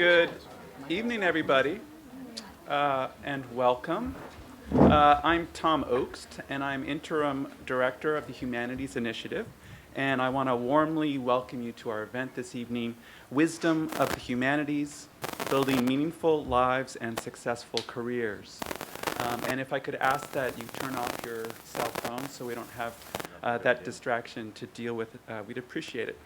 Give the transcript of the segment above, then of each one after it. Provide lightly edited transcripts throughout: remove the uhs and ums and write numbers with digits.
Good evening, everybody, and welcome. I'm Tom AUGST, and I'm Interim Director of the Humanities Initiative, and I want to warmly welcome you to our event this evening, Wisdom of the Humanities, Building Meaningful Lives and Successful Careers. And if I could ask that you turn off your cell phone so we don't have that distraction to deal with, we'd appreciate it.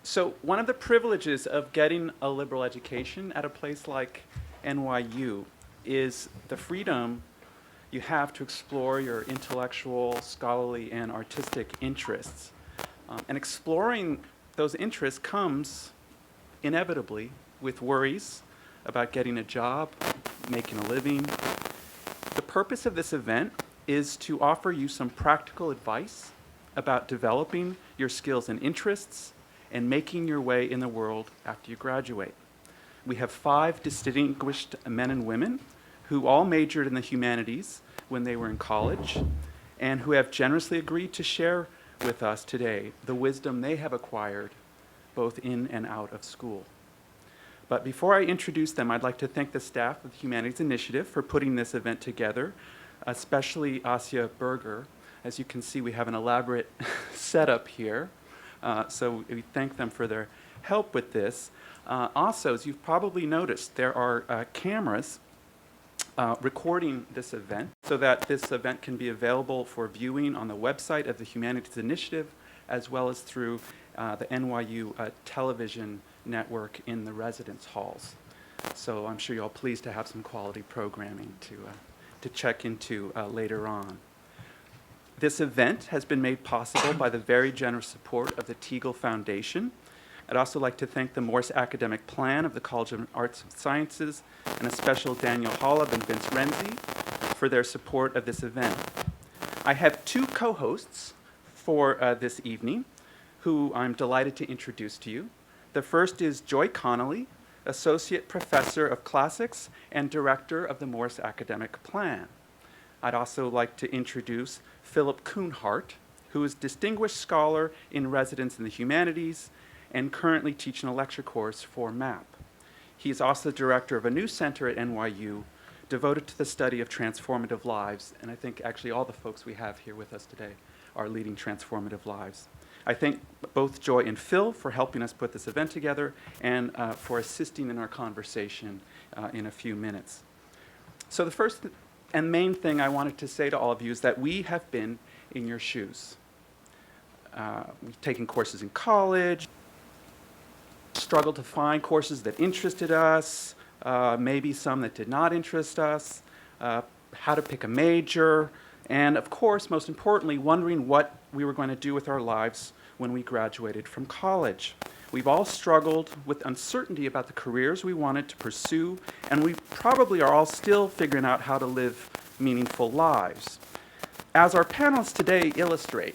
So one of the privileges of getting a liberal education at a place like NYU is the freedom you have to explore your intellectual, scholarly, and artistic interests. And exploring those interests comes inevitably with worries about getting a job, making a living. The purpose of this event is to offer you some practical advice about developing your skills and interests and making your way in the world after you graduate. We have 5 distinguished men and women who all majored in the humanities when they were in college and who have generously agreed to share with us today the wisdom they have acquired both in and out of school. But before I introduce them, I'd like to thank the staff of the Humanities Initiative for putting this event together, especially Asya Berger. As you can see, we have an elaborate setup here. So we thank them for their help with this. Also, as you've probably noticed, there are cameras recording this event so that this event can be available for viewing on the website of the Humanities Initiative, as well as through the NYU television network in the residence halls. So I'm sure you're all pleased to have some quality programming to check into later on. This event has been made possible by the very generous support of the Teagle Foundation. I'd also like to thank the Morse Academic Plan of the College of Arts and Sciences, and a special Daniel Hollab and Vince Renzi for their support of this event. I have 2 co-hosts for this evening, who I'm delighted to introduce to you. The first is Joy Connolly, Associate Professor of Classics and Director of the Morse Academic Plan. I'd also like to introduce Philip KUNHARDT, who is Distinguished Scholar in Residence in the Humanities and currently teaching a lecture course for MAP. He is also the director of a new center at NYU devoted to the study of transformative lives, and I think actually all the folks we have here with us today are leading transformative lives. I thank both Joy and Phil for helping us put this event together and for assisting in our conversation in a few minutes. So the first and main thing I wanted to say to all of you is that we have been in your shoes. We've taken courses in college, struggled to find courses that interested us, maybe some that did not interest us, how to pick a major, and of course, most importantly, wondering what we were going to do with our lives when we graduated from college. We've all struggled with uncertainty about the careers we wanted to pursue, and we probably are all still figuring out how to live meaningful lives. As our panelists today illustrate,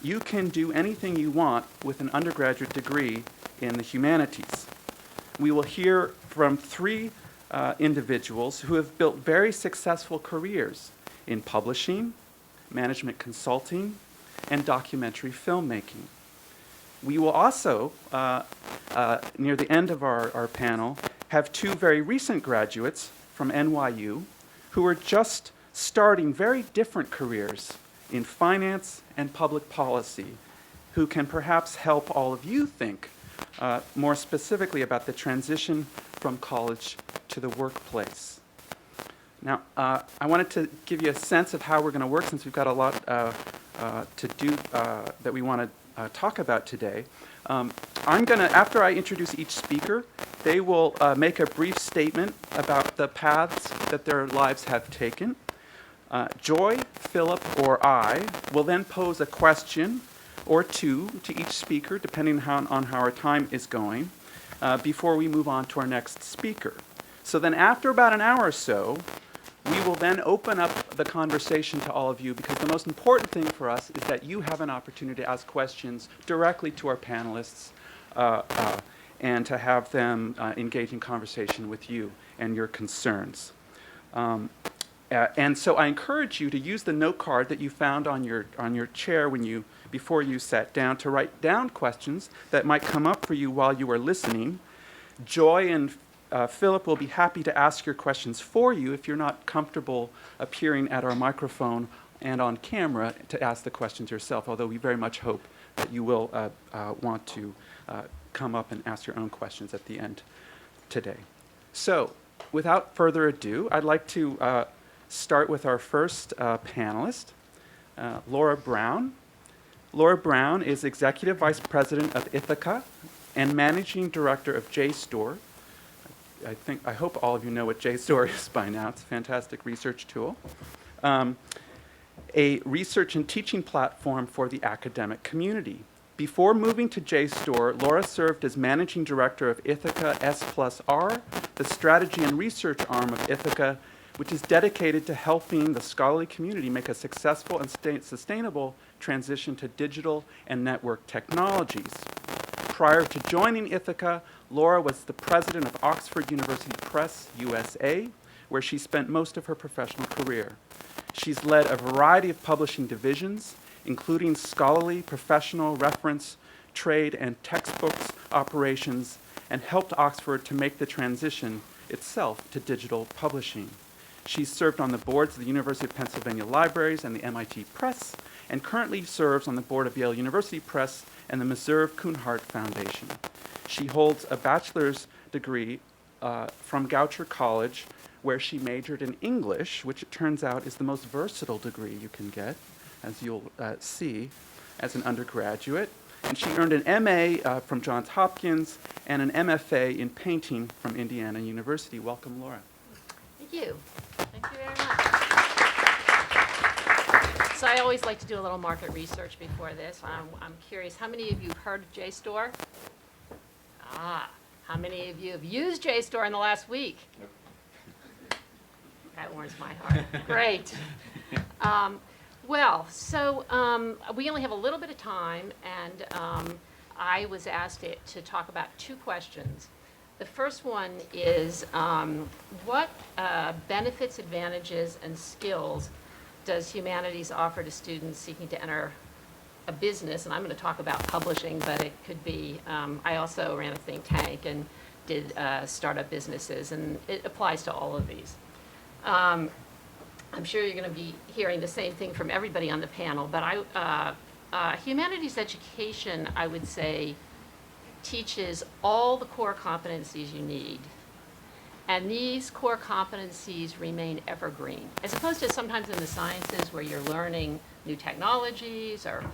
you can do anything you want with an undergraduate degree in the humanities. We will hear from 3 individuals who have built very successful careers in publishing, management consulting, and documentary filmmaking. We will also, near the end of our panel, have 2 very recent graduates from NYU who are just starting very different careers in finance and public policy, who can perhaps help all of you think more specifically about the transition from college to the workplace. Now, I wanted to give you a sense of how we're going to work, since we've got a lot to do that we want to talk about today. I'm going to, after I introduce each speaker, they will make a brief statement about the paths that their lives have taken. Joy, Philip, or I will then pose a question or 2 to each speaker, depending on how our time is going, before we move on to our next speaker. So then after about an hour or so, we will then open up the conversation to all of you, because the most important thing for us is that you have an opportunity to ask questions directly to our panelists and to have them engage in conversation with you and your concerns. And so I encourage you to use the note card that you found on your chair before you sat down, to write down questions that might come up for you while you are listening. Joy and Philip will be happy to ask your questions for you if you're not comfortable appearing at our microphone and on camera to ask the questions yourself, although we very much hope that you will want to come up and ask your own questions at the end today. So, without further ado, I'd like to start with our first panelist, Laura Brown. Laura Brown is Executive Vice President of ITHAKA and Managing Director of JSTOR. I hope all of you know what JSTOR is by now. It's a fantastic research tool. A research and teaching platform for the academic community. Before moving to JSTOR, Laura served as Managing Director of ITHAKA S+R, the strategy and research arm of ITHAKA, which is dedicated to helping the scholarly community make a successful and sustainable transition to digital and network technologies. Prior to joining ITHAKA, Laura was the president of Oxford University Press, USA, where she spent most of her professional career. She's led a variety of publishing divisions, including scholarly, professional, reference, trade, and textbooks operations, and helped Oxford to make the transition itself to digital publishing. She's served on the boards of the University of Pennsylvania Libraries and the MIT Press, and currently serves on the board of Yale University Press and the KUNHARDT Foundation. She holds a bachelor's degree from Goucher College, where she majored in English, which it turns out is the most versatile degree you can get, as you'll see, as an undergraduate. And she earned an MA from Johns Hopkins and an MFA in painting from Indiana University. Welcome, Laura. Thank you. Thank you very much. So I always like to do a little market research before this. I'm curious, how many of you have heard of JSTOR? How many of you have used JSTOR in the last week? Nope. That warms my heart. Great. We only have a little bit of time, and I was asked to talk about two questions. The first one is, what benefits, advantages, and skills does humanities offer to students seeking to enter a business? And I'm going to talk about publishing, but it could be, I also ran a think tank and did startup businesses, and it applies to all of these. I'm sure you're going to be hearing the same thing from everybody on the panel, but humanities education, I would say, teaches all the core competencies you need. And these core competencies remain evergreen, as opposed to sometimes in the sciences where you're learning new technologies or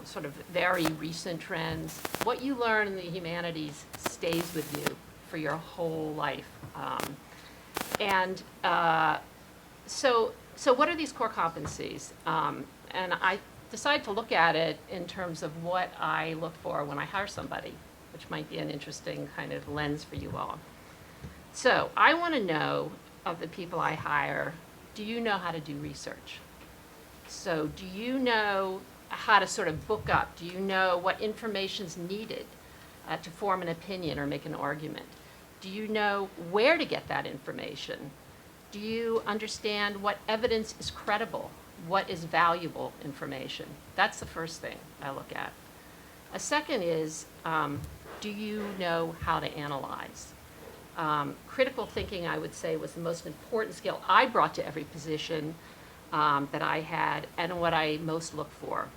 sort of very recent trends. What you learn in the humanities stays with you for your whole life. So what are these core competencies? And I decided to look at it in terms of what I look for when I hire somebody, which might be an interesting kind of lens for you all. So I want to know of the people I hire, do you know how to do research? So do you know how to sort of book up? Do you know what information's needed to form an opinion or make an argument? Do you know where to get that information? Do you understand what evidence is credible? What is valuable information? That's the first thing I look at. A second is, do you know how to analyze? Critical thinking, I would say, was the most important skill I brought to every position that I had, and what I most look for.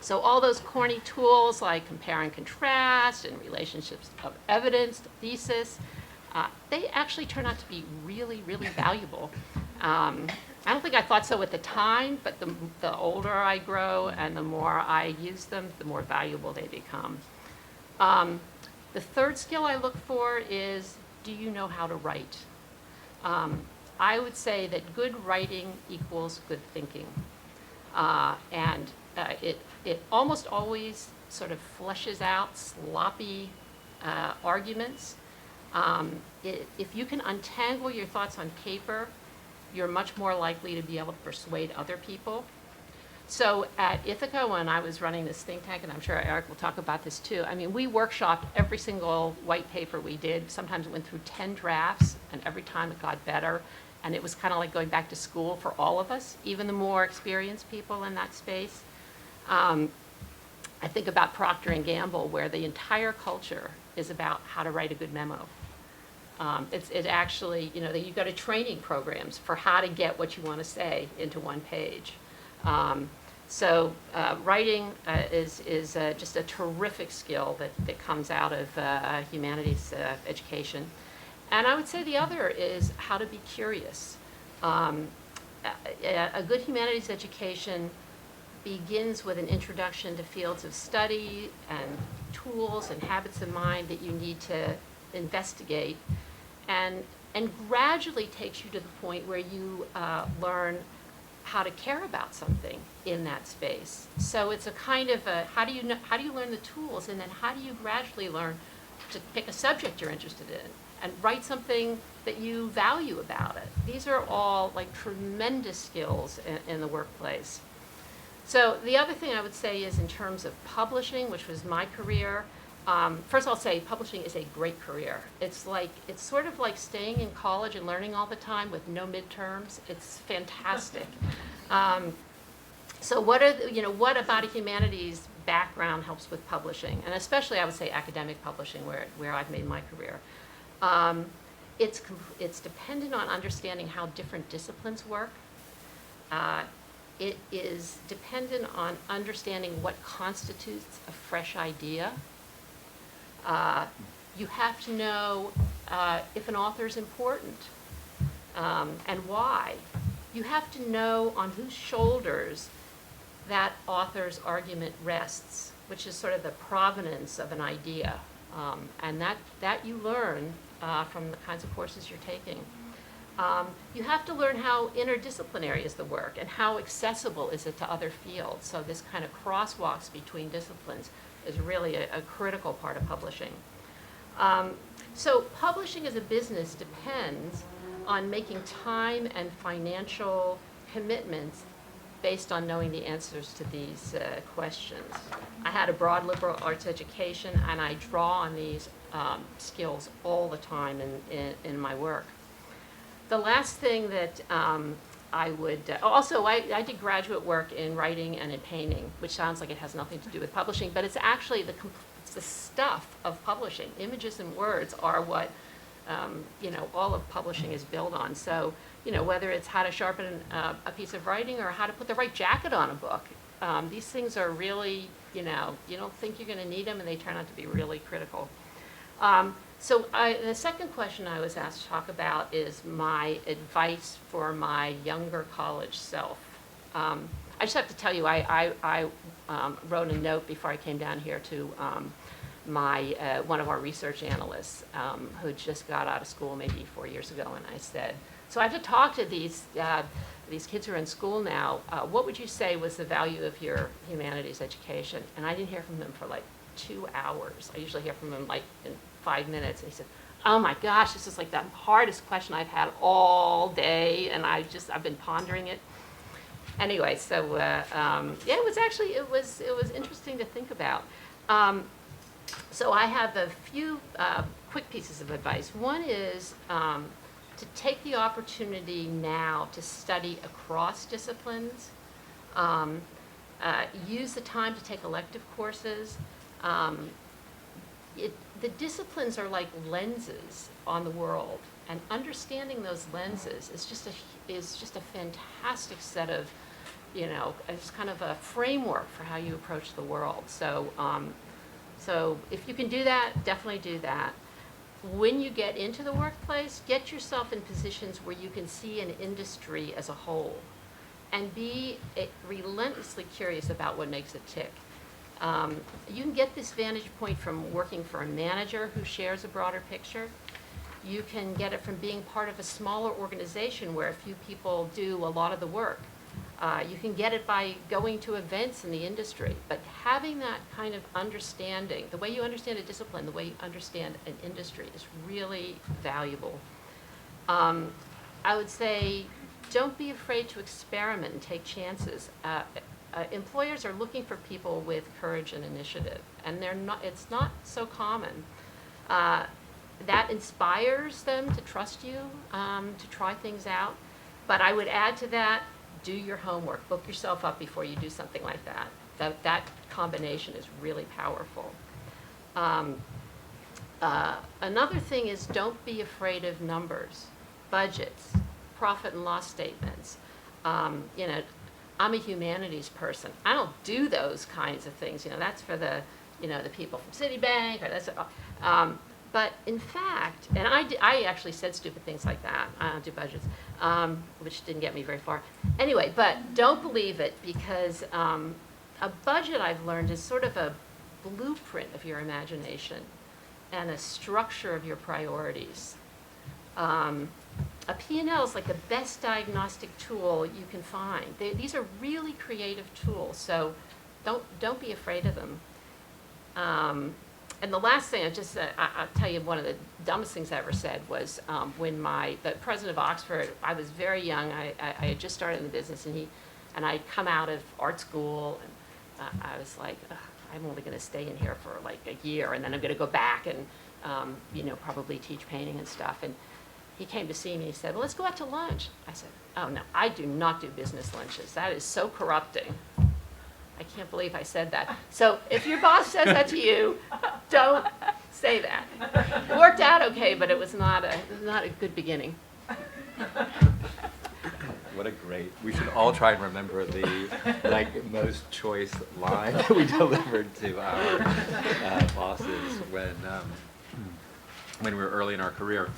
So all those corny tools like compare and contrast and relationships of evidence to thesis, they actually turn out to be really, really valuable. I don't think I thought so at the time, but the older I grow and the more I use them, the more valuable they become. The third skill I look for is, do you know how to write? I would say that good writing equals good thinking. It almost always sort of fleshes out sloppy arguments. If you can untangle your thoughts on paper, you're much more likely to be able to persuade other people. So at ITHAKA, when I was running this think tank, and I'm sure Eric will talk about this too, I mean, we workshopped every single white paper we did. Sometimes it went through 10 drafts, and every time it got better. And it was kind of like going back to school for all of us, even the more experienced people in that space. I think about Procter & Gamble, where the entire culture is about how to write a good memo. It actually, you go to training programs for how to get what you want to say into one page. So writing is just a terrific skill that comes out of humanities education. And I would say the other is how to be curious. A good humanities education begins with an introduction to fields of study and tools and habits of mind that you need to investigate, and gradually takes you to the point where you learn how to care about something in that space. So it's a kind of a, how do you learn the tools, and then how do you gradually learn to pick a subject you're interested in and write something that you value about it. These are all like tremendous skills in the workplace. So the other thing I would say is in terms of publishing, which was my career, first I'll say publishing is a great career. It's sort of like staying in college and learning all the time with no midterms. It's fantastic. So what about a humanities background helps with publishing? And especially I would say academic publishing, where I've made my career. It's dependent on understanding how different disciplines work. It is dependent on understanding what constitutes a fresh idea. You have to know if an author is important and why. You have to know on whose shoulders that author's argument rests, which is sort of the provenance of an idea. And that you learn from the kinds of courses you're taking. You have to learn how interdisciplinary is the work and how accessible is it to other fields. So this kind of crosswalks between disciplines is really a critical part of publishing. So publishing as a business depends on making time and financial commitments based on knowing the answers to these questions. I had a broad liberal arts education, and I draw on these skills all the time in my work. The last thing that I would, I did graduate work in writing and in painting, which sounds like it has nothing to do with publishing, but it's actually it's the stuff of publishing. Images and words are what, all of publishing is built on. So, whether it's how to sharpen a piece of writing or how to put the right jacket on a book, these things are really, you don't think you're going to need them, and they turn out to be really critical. The second question I was asked to talk about is my advice for my younger college self. I just have to tell you, I wrote a note before I came down here to one of our research analysts who just got out of school maybe 4 years ago, and I said, so I have to talk to these kids who are in school now. What would you say was the value of your humanities education? And I didn't hear from them for like 2 hours. I usually hear from them like in 5 minutes. And he said, oh my gosh, this is like the hardest question I've had all day, and I've been pondering it. Anyway, so it was interesting to think about. So I have a few quick pieces of advice. One is to take the opportunity now to study across disciplines. Use the time to take elective courses. The disciplines are like lenses on the world, and understanding those lenses is just a fantastic set of, it's kind of a framework for how you approach the world. So, so if you can do that, definitely do that. When you get into the workplace, get yourself in positions where you can see an industry as a whole, and be relentlessly curious about what makes it tick. You can get this vantage point from working for a manager who shares a broader picture. You can get it from being part of a smaller organization where a few people do a lot of the work. You can get it by going to events in the industry. But having that kind of understanding, the way you understand a discipline, the way you understand an industry, is really valuable. I would say don't be afraid to experiment and take chances. Employers are looking for people with courage and initiative, and it's not so common. That inspires them to trust you, to try things out. But I would add to that, do your homework. Book yourself up before you do something like that. That combination is really powerful. Another thing is don't be afraid of numbers, budgets, profit and loss statements. You know, I'm a humanities person. I don't do those kinds of things. You know, that's for the, you know, the people from Citibank or that's. But in fact, and I actually said stupid things like that. I don't do budgets, which didn't get me very far. Anyway, but don't believe it because a budget I've learned is sort of a blueprint of your imagination and a structure of your priorities. A P&L is like the best diagnostic tool you can find. These are really creative tools, so don't be afraid of them. And the last thing, I'll tell you one of the dumbest things I ever said was when the president of Oxford, I was very young, I had just started in the business, and I'd come out of art school, and I was like, I'm only going to stay in here for like a year, and then I'm going to go back and, you know, probably teach painting and stuff. And he came to see me, he said, well, let's go out to lunch. I said, oh no, I do not do business lunches. That is so corrupting. I can't believe I said that. So if your boss says that to you, don't say that. It worked out okay, but it was not a good beginning. What a great, we should all try and remember the most choice line that we delivered to our bosses when we were early in our career.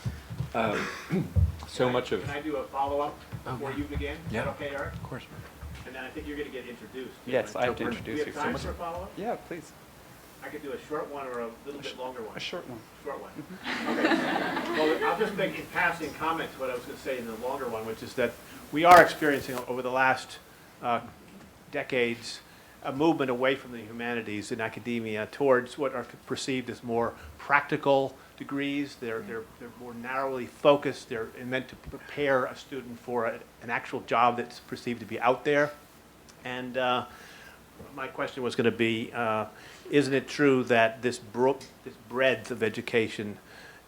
So much of... Can I do a follow-up before you begin? Is Yeah. that okay, Eric? Of course. And then I think you're going to get introduced. Yes, I have to Do introduce we you. have time for a follow-up? Yeah, please. I could do a short one or a little bit longer one. A short one. Short one. Okay. Well, I'll just make in passing comments what I was going to say in the longer one, which is that we are experiencing over the last decades a movement away from the humanities in academia towards what are perceived as more practical degrees. They're more narrowly focused. They're meant to prepare a student for an actual job that's perceived to be out there. And my question was going to be, isn't it true that this breadth of education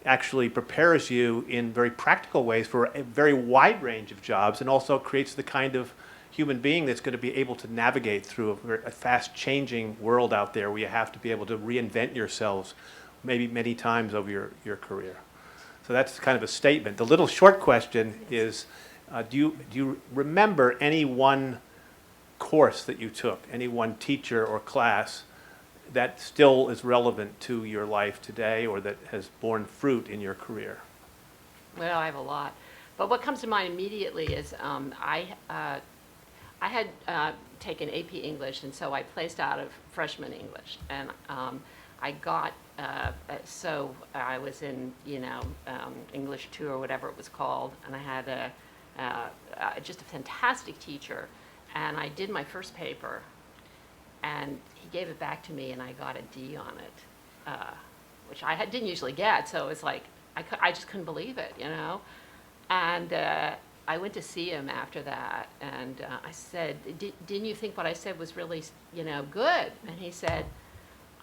actually prepares you in very practical ways for a very wide range of jobs and also creates the kind of human being that's going to be able to navigate through a fast-changing world out there where you have to be able to reinvent yourselves maybe many times over your career. So that's kind of a statement. The little short question is, do you remember any one course that you took, any one teacher or class that still is relevant to your life today or that has borne fruit in your career? Well, I have a lot. But what comes to mind immediately is I had taken AP English, and so I placed out of freshman English. And I got, so I was in, you know, English 2 or whatever it was called, and I had just a fantastic teacher. And I did my first paper, and he gave it back to me, and I got a D on it, which I didn't usually get. So it was like, I just couldn't believe it, you know? And I went to see him after that, and I said, didn't you think what I said was really, you know, good? And he said,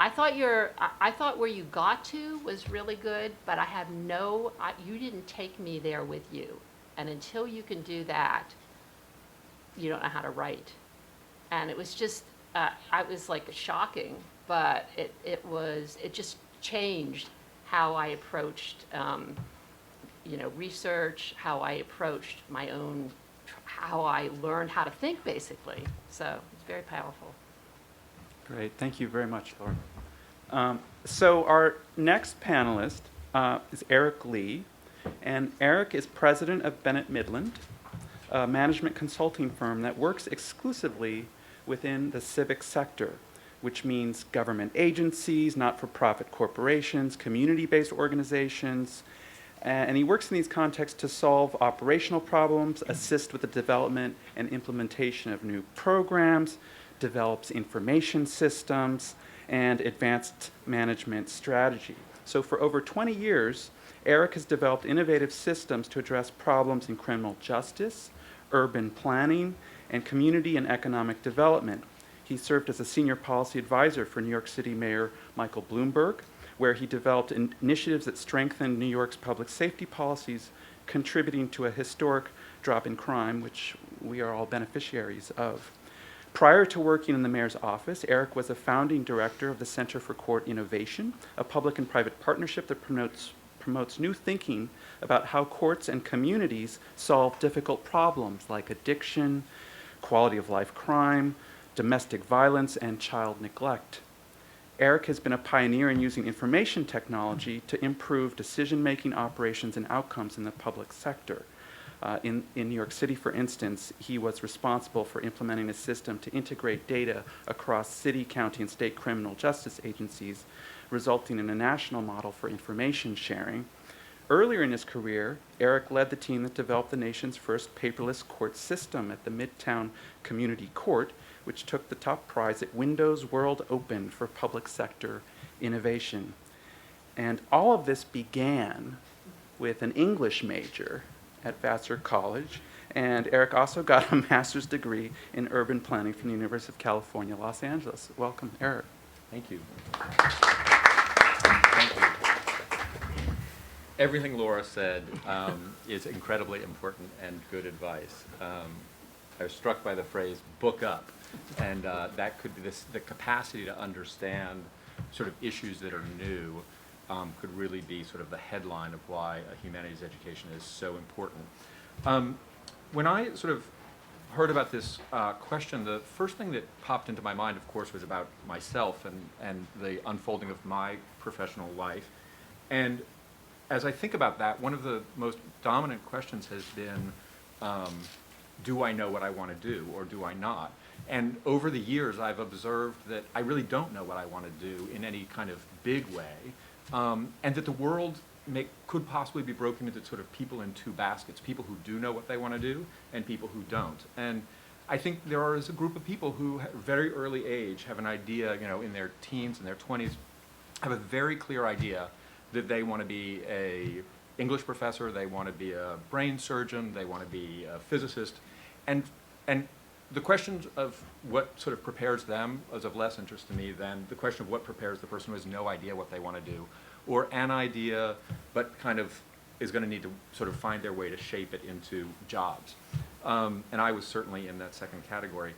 I thought where you got to was really good, but you didn't take me there with you. And until you can do that, you don't know how to write. And it was just, I was like shocking, but it just changed how I approached, you know, research, how I approached my own, how I learned how to think, basically. So it's very powerful. Great. Thank you very much, Laura. So our next panelist is Eric Lee. And Eric is president of Bennett Midland, a management consulting firm that works exclusively within the civic sector, which means government agencies, not-for-profit corporations, community-based organizations. And he works in these contexts to solve operational problems, assist with the development and implementation of new programs, develops information systems, and advanced management strategy. So for over 20 years, Eric has developed innovative systems to address problems in criminal justice, urban planning, and community and economic development. He served as a senior policy advisor for New York City Mayor Michael Bloomberg, where he developed initiatives that strengthened New York's public safety policies, contributing to a historic drop in crime, which we are all beneficiaries of. Prior to working in the mayor's office, Eric was a founding director of the Center for Court Innovation, a public and private partnership that promotes new thinking about how courts and communities solve difficult problems like addiction, quality of life crime, domestic violence, and child neglect. Eric has been a pioneer in using information technology to improve decision-making, operations, and outcomes in the public sector. In New York City, for instance, he was responsible for implementing a system to integrate data across city, county, and state criminal justice agencies, resulting in a national model for information sharing. Earlier in his career, Eric led the team that developed the nation's first paperless court system at the Midtown Community Court, which took the top prize at Windows World Open for public sector innovation. And all of this began with an English major at Vassar College, and Eric also got a master's degree in urban planning from the University of California, Los Angeles. Welcome, Eric. Thank you. Thank you. Everything Laura said is incredibly important and good advice. I was struck by the phrase "book up," and that could be the capacity to understand sort of issues that are new could really be sort of the headline of why a humanities education is so important. When I sort of heard about this question, the first thing that popped into my mind, of course, was about myself and the unfolding of my professional life. And as I think about that, one of the most dominant questions has been, do I know what I want to do, or do I not? And over the years, I've observed that I really don't know what I want to do in any kind of big way, and that the world could possibly be broken into sort of people in two baskets, people who do know what they want to do and people who don't. And I think there is a group of people who at a very early age have an idea, in their teens and their 20s, have a very clear idea that they want to be a English professor, they want to be a brain surgeon, they want to be a physicist. And the question of what sort of prepares them is of less interest to me than the question of what prepares the person who has no idea what they want to do, or an idea but kind of is going to need to sort of find their way to shape it into jobs. And I was certainly in that second category.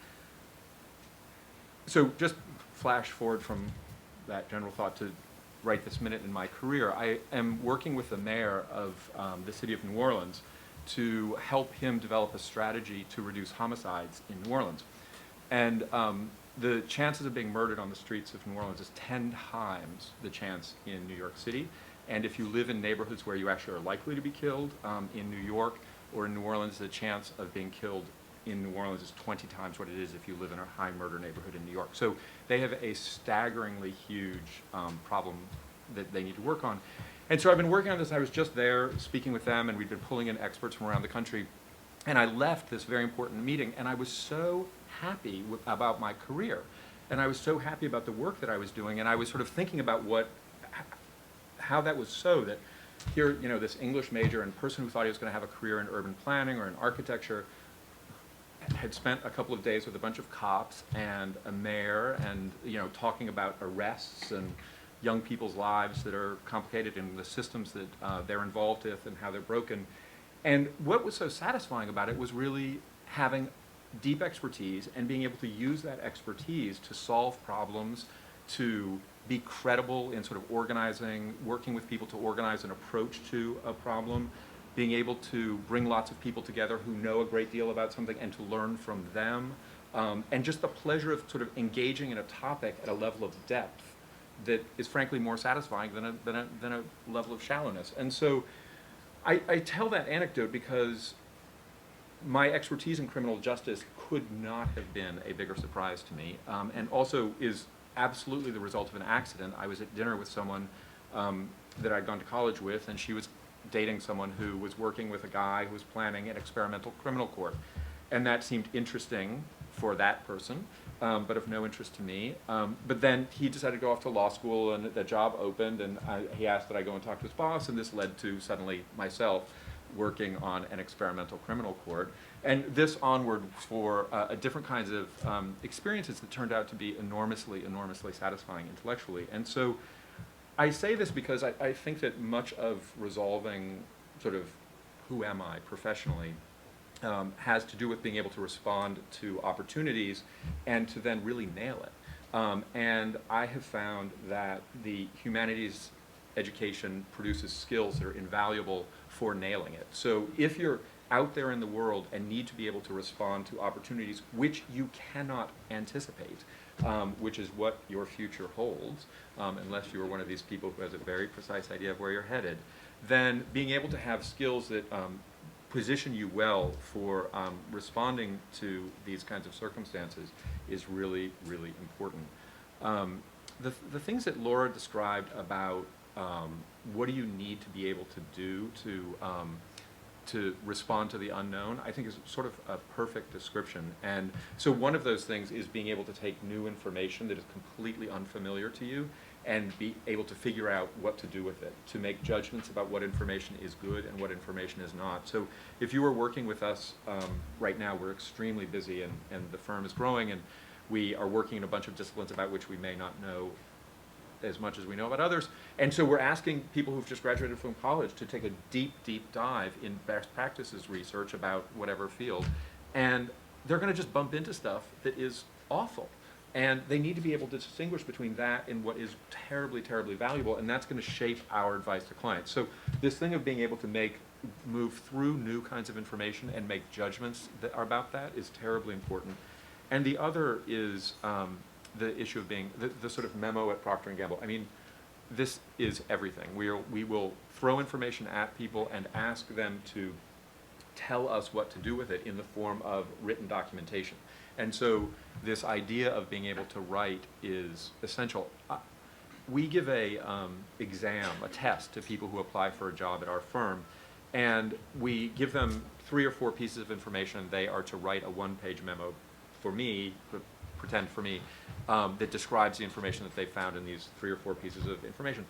So just flash forward from that general thought to right this minute in my career. I am working with the mayor of the city of New Orleans to help him develop a strategy to reduce homicides in New Orleans. And the chances of being murdered on the streets of New Orleans is 10 times the chance in New York City. And if you live in neighborhoods where you actually are likely to be killed, in New York or in New Orleans, the chance of being killed in New Orleans is 20 times what it is if you live in a high murder neighborhood in New York. So they have a staggeringly huge problem that they need to work on. And so I've been working on this. I was just there speaking with them, and we've been pulling in experts from around the country. And I left this very important meeting, and I was so happy about my career. And I was so happy about the work that I was doing, and I was sort of thinking about how that was so that here, this English major and person who thought he was going to have a career in urban planning or in architecture had spent a couple of days with a bunch of cops and a mayor and, talking about arrests and young people's lives that are complicated and the systems that they're involved with and how they're broken. And what was so satisfying about it was really having deep expertise and being able to use that expertise to solve problems, to be credible in sort of organizing, working with people to organize an approach to a problem, being able to bring lots of people together who know a great deal about something and to learn from them, and just the pleasure of sort of engaging in a topic at a level of depth that is frankly more satisfying than a level of shallowness. And so I tell that anecdote because my expertise in criminal justice could not have been a bigger surprise to me, and also is absolutely the result of an accident. I was at dinner with someone that I'd gone to college with, and she was dating someone who was working with a guy who was planning an experimental criminal court. And that seemed interesting for that person, but of no interest to me. But then he decided to go off to law school, and the job opened, and he asked that I go and talk to his boss, and this led to suddenly myself working on an experimental criminal court. And this onward for different kinds of experiences that turned out to be enormously, enormously satisfying intellectually. And so I say this because I think that much of resolving sort of who am I professionally has to do with being able to respond to opportunities and to then really nail it. And I have found that the humanities education produces skills that are invaluable for nailing it. So if you're out there in the world and need to be able to respond to opportunities which you cannot anticipate, which is what your future holds, unless you're one of these people who has a very precise idea of where you're headed, then being able to have skills that position you well for responding to these kinds of circumstances is really, really important. The things that Laura described about what do you need to be able to do to respond to the unknown, I think is sort of a perfect description. And so one of those things is being able to take new information that is completely unfamiliar to you and be able to figure out what to do with it, to make judgments about what information is good and what information is not. So if you were working with us right now, we're extremely busy and the firm is growing, and we are working in a bunch of disciplines about which we may not know as much as we know about others. And so we're asking people who've just graduated from college to take a deep, deep dive in best practices research about whatever field. And they're going to just bump into stuff that is awful. And they need to be able to distinguish between that and what is terribly, terribly valuable, and that's going to shape our advice to clients. So this thing of being able to move through new kinds of information and make judgments that are about that is terribly important. And the other is the issue of being the sort of memo at Procter & Gamble. I mean, this is everything. We will throw information at people and ask them to tell us what to do with it in the form of written documentation. And so this idea of being able to write is essential. We give a test to people who apply for a job at our firm, and we give them 3 or 4 pieces of information. They are to write a 1-page memo for me, pretend for me, that describes the information that they found in these 3 or 4 pieces of information.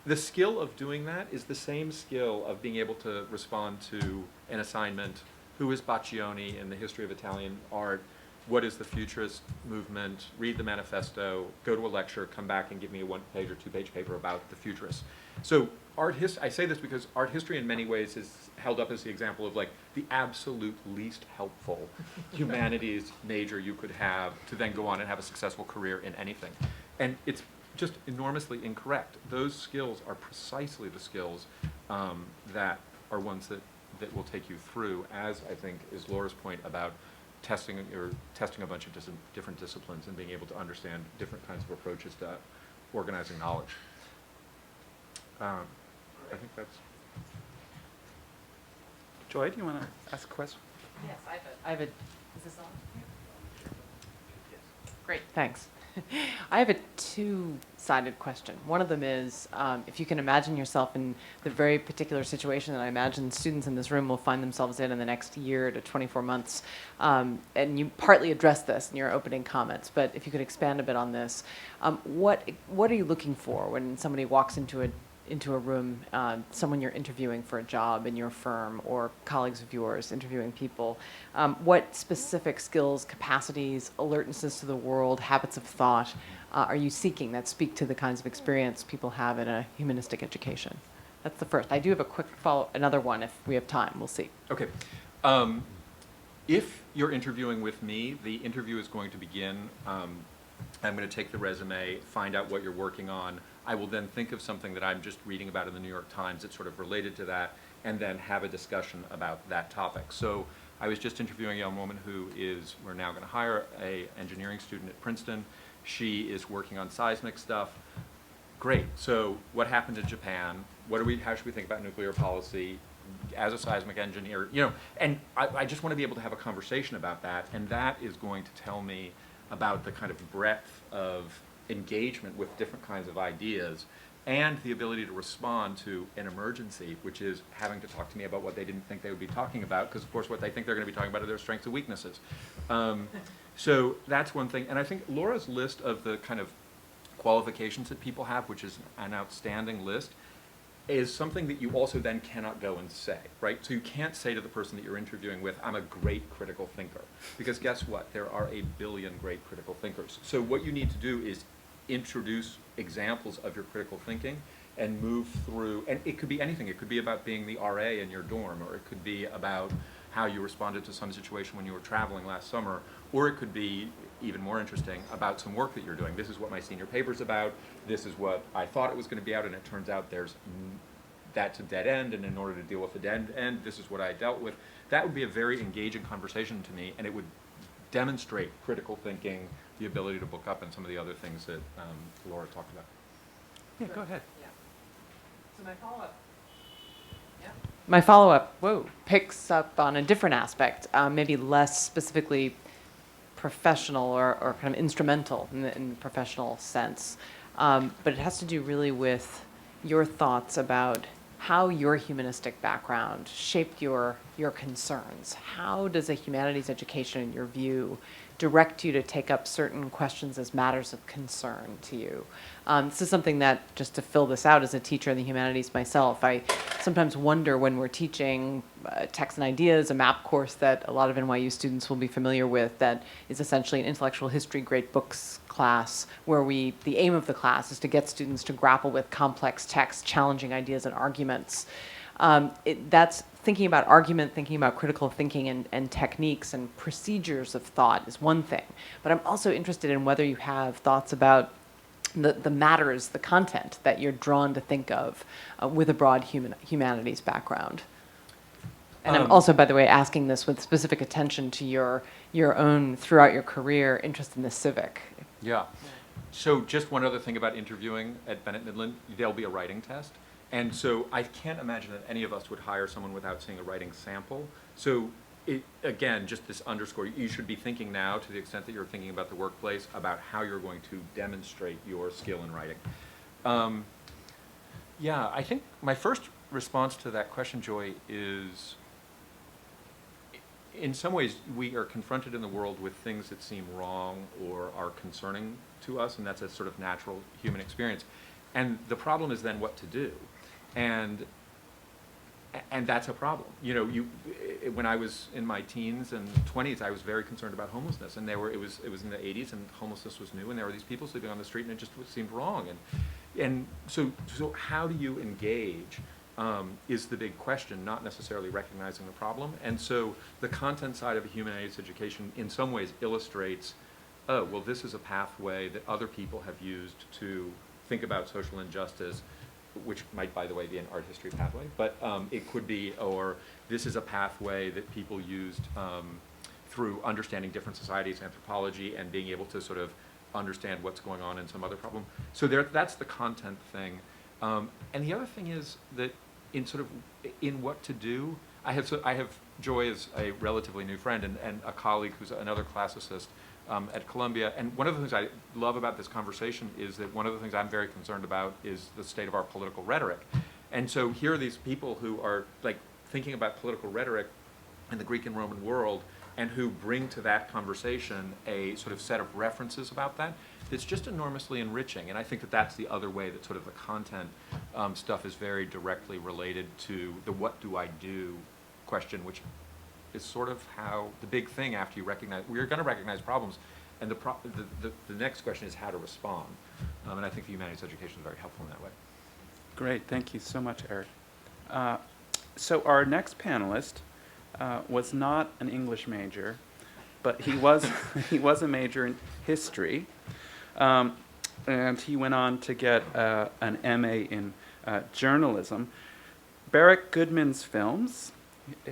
The skill of doing that is the same skill of being able to respond to an assignment. Who is Baccioni in the history of Italian art? What is the futurist movement? Read the manifesto, go to a lecture, come back and give me a 1-page or 2-page paper about the futurists. So I say this because art history in many ways is held up as the example of like the absolute least helpful humanities major you could have to then go on and have a successful career in anything. And it's just enormously incorrect. Those skills are precisely the skills that are ones that will take you through, as I think is Laura's point about testing a bunch of different disciplines and being able to understand different kinds of approaches to organizing knowledge. I think that's... Joy, do you want to ask a question? Yes, I have a, is this on? Great, thanks. I have a 2-sided question. One of them is, if you can imagine yourself in the very particular situation that I imagine students in this room will find themselves in the next year to 24 months, and you partly addressed this in your opening comments, but if you could expand a bit on this, what are you looking for when somebody walks into a room, someone you're interviewing for a job in your firm or colleagues of yours interviewing people, what specific skills, capacities, alertnesses to the world, habits of thought are you seeking that speak to the kinds of experience people have in a humanistic education? That's the first. I do have a quick another one if we have time. We'll see. Okay. If you're interviewing with me, the interview is going to begin. I'm going to take the resume, find out what you're working on. I will then think of something that I'm just reading about in the New York Times that's sort of related to that, and then have a discussion about that topic. So I was just interviewing a young woman we're now going to hire an engineering student at Princeton. She is working on seismic stuff. Great. So what happened in Japan? How should we think about nuclear policy as a seismic engineer? And I just want to be able to have a conversation about that, and that is going to tell me about the kind of breadth of engagement with different kinds of ideas and the ability to respond to an emergency, which is having to talk to me about what they didn't think they would be talking about, because of course what they think they're going to be talking about are their strengths and weaknesses. So that's one thing. And I think Laura's list of the kind of qualifications that people have, which is an outstanding list, is something that you also then cannot go and say, right? So you can't say to the person that you're interviewing with, I'm a great critical thinker. Because guess what? There are a billion great critical thinkers. So what you need to do is introduce examples of your critical thinking and move through, and it could be anything. It could be about being the RA in your dorm, or it could be about, how you responded to some situation when you were traveling last summer, or it could be even more interesting about some work that you're doing. This is what my senior paper's about, this is what I thought it was going to be out, and it turns out that's a dead end, and in order to deal with the dead end, this is what I dealt with. That would be a very engaging conversation to me, and it would demonstrate critical thinking, the ability to book up, and some of the other things that Laura talked about. Yeah, go ahead. Yeah. So my follow-up, picks up on a different aspect, maybe less specifically professional or kind of instrumental in the professional sense. But it has to do really with your thoughts about how your humanistic background shaped your concerns. How does a humanities education, in your view, direct you to take up certain questions as matters of concern to you? This is something that, just to fill this out as a teacher in the humanities myself, I sometimes wonder when we're teaching Texts and Ideas, a map course that a lot of NYU students will be familiar with, that is essentially an intellectual history great books class, where the aim of the class is to get students to grapple with complex texts, challenging ideas and arguments. That's thinking about argument, thinking about critical thinking and techniques and procedures of thought is one thing. But I'm also interested in whether you have thoughts about the matters, the content that you're drawn to think of with a broad humanities background. And I'm also, by the way, asking this with specific attention to your own, throughout your career, interest in the civic. Yeah. So just one other thing about interviewing at Bennett Midland, there'll be a writing test. And so I can't imagine that any of us would hire someone without seeing a writing sample. So again, just this underscore, you should be thinking now, to the extent that you're thinking about the workplace, about how you're going to demonstrate your skill in writing. Yeah, I think my first response to that question, Joy, is in some ways we are confronted in the world with things that seem wrong or are concerning to us, and that's a sort of natural human experience. And the problem is then what to do. And that's a problem. You know, when I was in my teens and 20s, I was very concerned about homelessness, and it was in the 80s, and homelessness was new, and there were these people sleeping on the street, and it just seemed wrong. And so how do you engage is the big question, not necessarily recognizing the problem. And so the content side of a humanities education in some ways illustrates, oh, well, this is a pathway that other people have used to think about social injustice, which might, by the way, be an art history pathway, but it could be, or this is a pathway that people used through understanding different societies, anthropology, and being able to sort of understand what's going on in some other problem. So that's the content thing. And the other thing is that in what to do, I have Joy is a relatively new friend and a colleague who's another classicist at Columbia. And one of the things I love about this conversation is that one of the things I'm very concerned about is the state of our political rhetoric. And so here are these people who are like thinking about political rhetoric in the Greek and Roman world, and who bring to that conversation a sort of set of references about that that's just enormously enriching. And I think that that's the other way that sort of the content stuff is very directly related to the what do I do question, which is sort of how the big thing after you recognize, we're going to recognize problems, and the next question is how to respond. And I think the humanities education is very helpful in that way. Great, thank you so much, Eric. So our next panelist was not an English major, but he was a major in history, and he went on to get an MA in journalism. Barak Goodman's films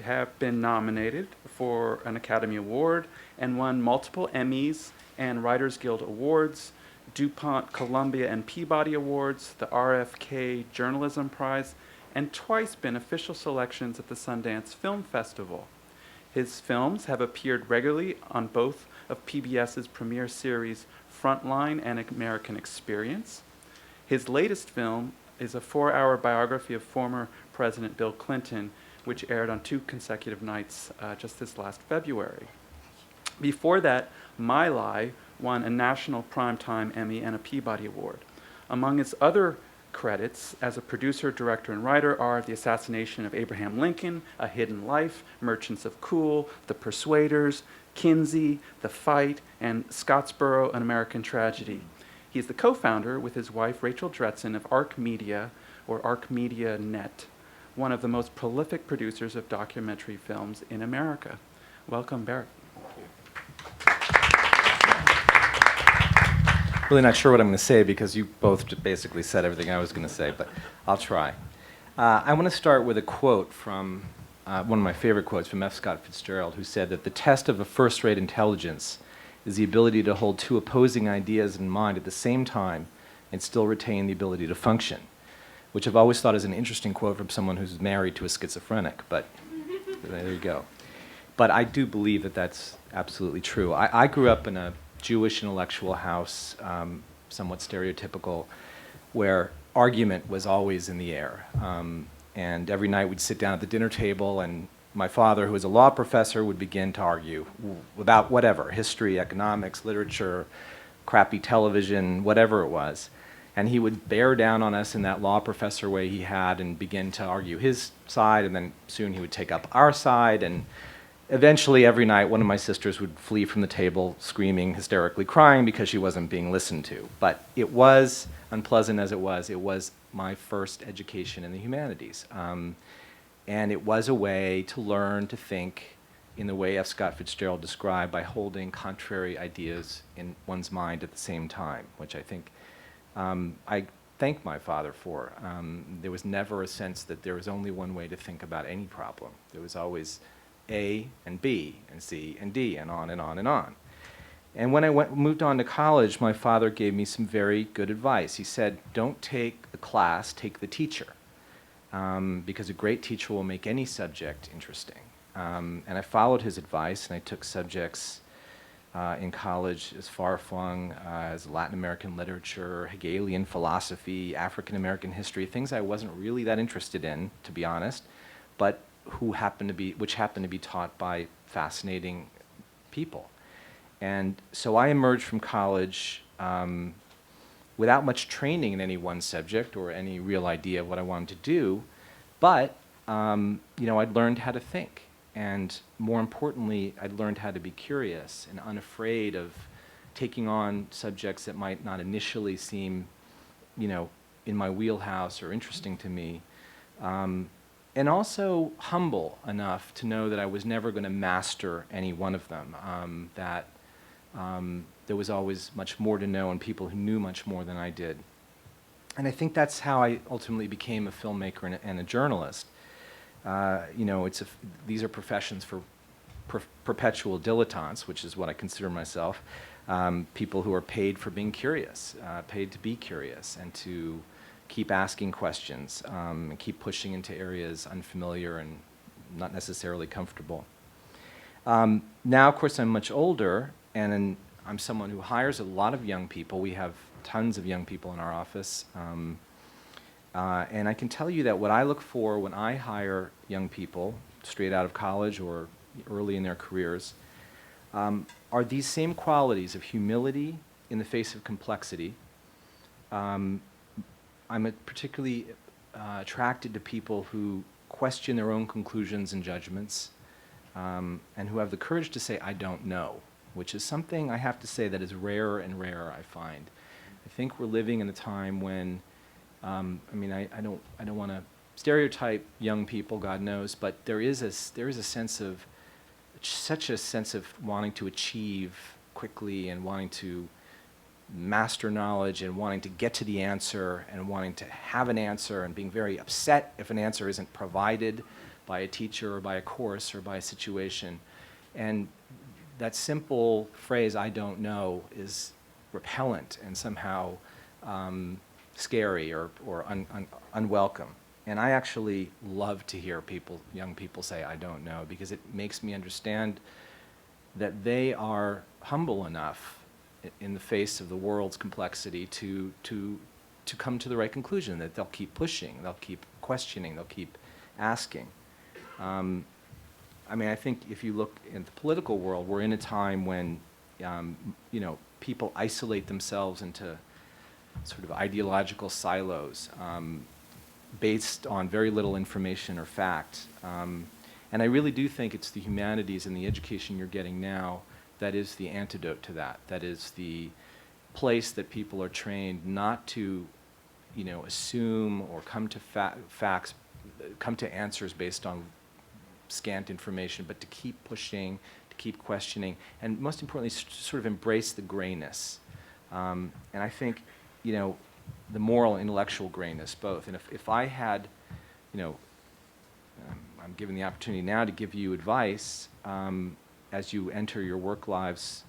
have been nominated for an Academy Award and won multiple Emmys and Writers Guild Awards, DuPont, Columbia, and Peabody Awards, the RFK Journalism Prize, and twice been official selections at the Sundance Film Festival. His films have appeared regularly on both of PBS's premiere series Frontline and American Experience. His latest film is a 4-hour biography of former President Bill Clinton, which aired on 2 consecutive nights just this last February. Before that, My Lie won a National Primetime Emmy and a Peabody Award. Among his other credits as a producer, director, and writer are The Assassination of Abraham Lincoln, A Hidden Life, Merchants of Cool, The Persuaders, Kinsey, The Fight, and Scottsboro, An American Tragedy. He's the co-founder with his wife Rachel Dretzen of Ark Media, or Ark Media Net, one of the most prolific producers of documentary films in America. Welcome, Barak. Really not sure what I'm going to say because you both basically said everything I was going to say, but I'll try. I want to start with a quote from one of my favorite quotes from F. Scott Fitzgerald, who said that the test of a first-rate intelligence is the ability to hold two opposing ideas in mind at the same time and still retain the ability to function, which I've always thought is an interesting quote from someone who's married to a schizophrenic, but there you go. But I do believe that that's absolutely true. I grew up in a Jewish intellectual house, somewhat stereotypical, where argument was always in the air. And every night we'd sit down at the dinner table, and my father, who was a law professor, would begin to argue about whatever, history, economics, literature, crappy television, whatever it was. And he would bear down on us in that law professor way he had and begin to argue his side, and then soon he would take up our side, and eventually, every night, one of my sisters would flee from the table, screaming, hysterically crying because she wasn't being listened to. But it was, unpleasant as it was my first education in the humanities. And it was a way to learn to think in the way F. Scott Fitzgerald described, by holding contrary ideas in one's mind at the same time, which I think I thank my father for. There was never a sense that there was only one way to think about any problem. There was always A and B and C and D and on and on and on. And when I moved on to college, my father gave me some very good advice. He said, don't take the class, take the teacher, because a great teacher will make any subject interesting. And I followed his advice, and I took subjects in college as far-flung as Latin American literature, Hegelian philosophy, African American history, things I wasn't really that interested in, to be honest, but which happened to be taught by fascinating people. And so I emerged from college without much training in any one subject or any real idea of what I wanted to do, but I'd learned how to think. And more importantly, I'd learned how to be curious and unafraid of taking on subjects that might not initially seem, in my wheelhouse or interesting to me. And also humble enough to know that I was never going to master any one of them, that there was always much more to know and people who knew much more than I did. And I think that's how I ultimately became a filmmaker and a journalist. These are professions for perpetual dilettantes, which is what I consider myself, people who are paid for being curious, paid to be curious and to keep asking questions and keep pushing into areas unfamiliar and not necessarily comfortable. Now, of course, I'm much older, and I'm someone who hires a lot of young people. We have tons of young people in our office. And I can tell you that what I look for when I hire young people straight out of college or early in their careers are these same qualities of humility in the face of complexity. I'm particularly attracted to people who question their own conclusions and judgments, and who have the courage to say, I don't know, which is something I have to say that is rarer and rarer, I find. I think we're living in a time when, I don't want to stereotype young people, God knows, but there is a sense of, such a sense of wanting to achieve quickly and wanting to master knowledge and wanting to get to the answer and wanting to have an answer and being very upset if an answer isn't provided by a teacher or by a course or by a situation. And that simple phrase, I don't know, is repellent and somehow scary or unwelcome. And I actually love to hear young people say, I don't know, because it makes me understand that they are humble enough in the face of the world's complexity to come to the right conclusion, that they'll keep pushing, they'll keep questioning, they'll keep asking. I think if you look in the political world, we're in a time when people isolate themselves into sort of ideological silos based on very little information or fact. And I really do think it's the humanities and the education you're getting now that is the antidote to that. That is the place that people are trained not to, assume or come to facts, come to answers based on scant information, but to keep pushing, to keep questioning, and most importantly, sort of embrace the grayness. And I think, the moral, intellectual grayness, both. And if I had, I'm given the opportunity now to give you advice as you enter your work lives.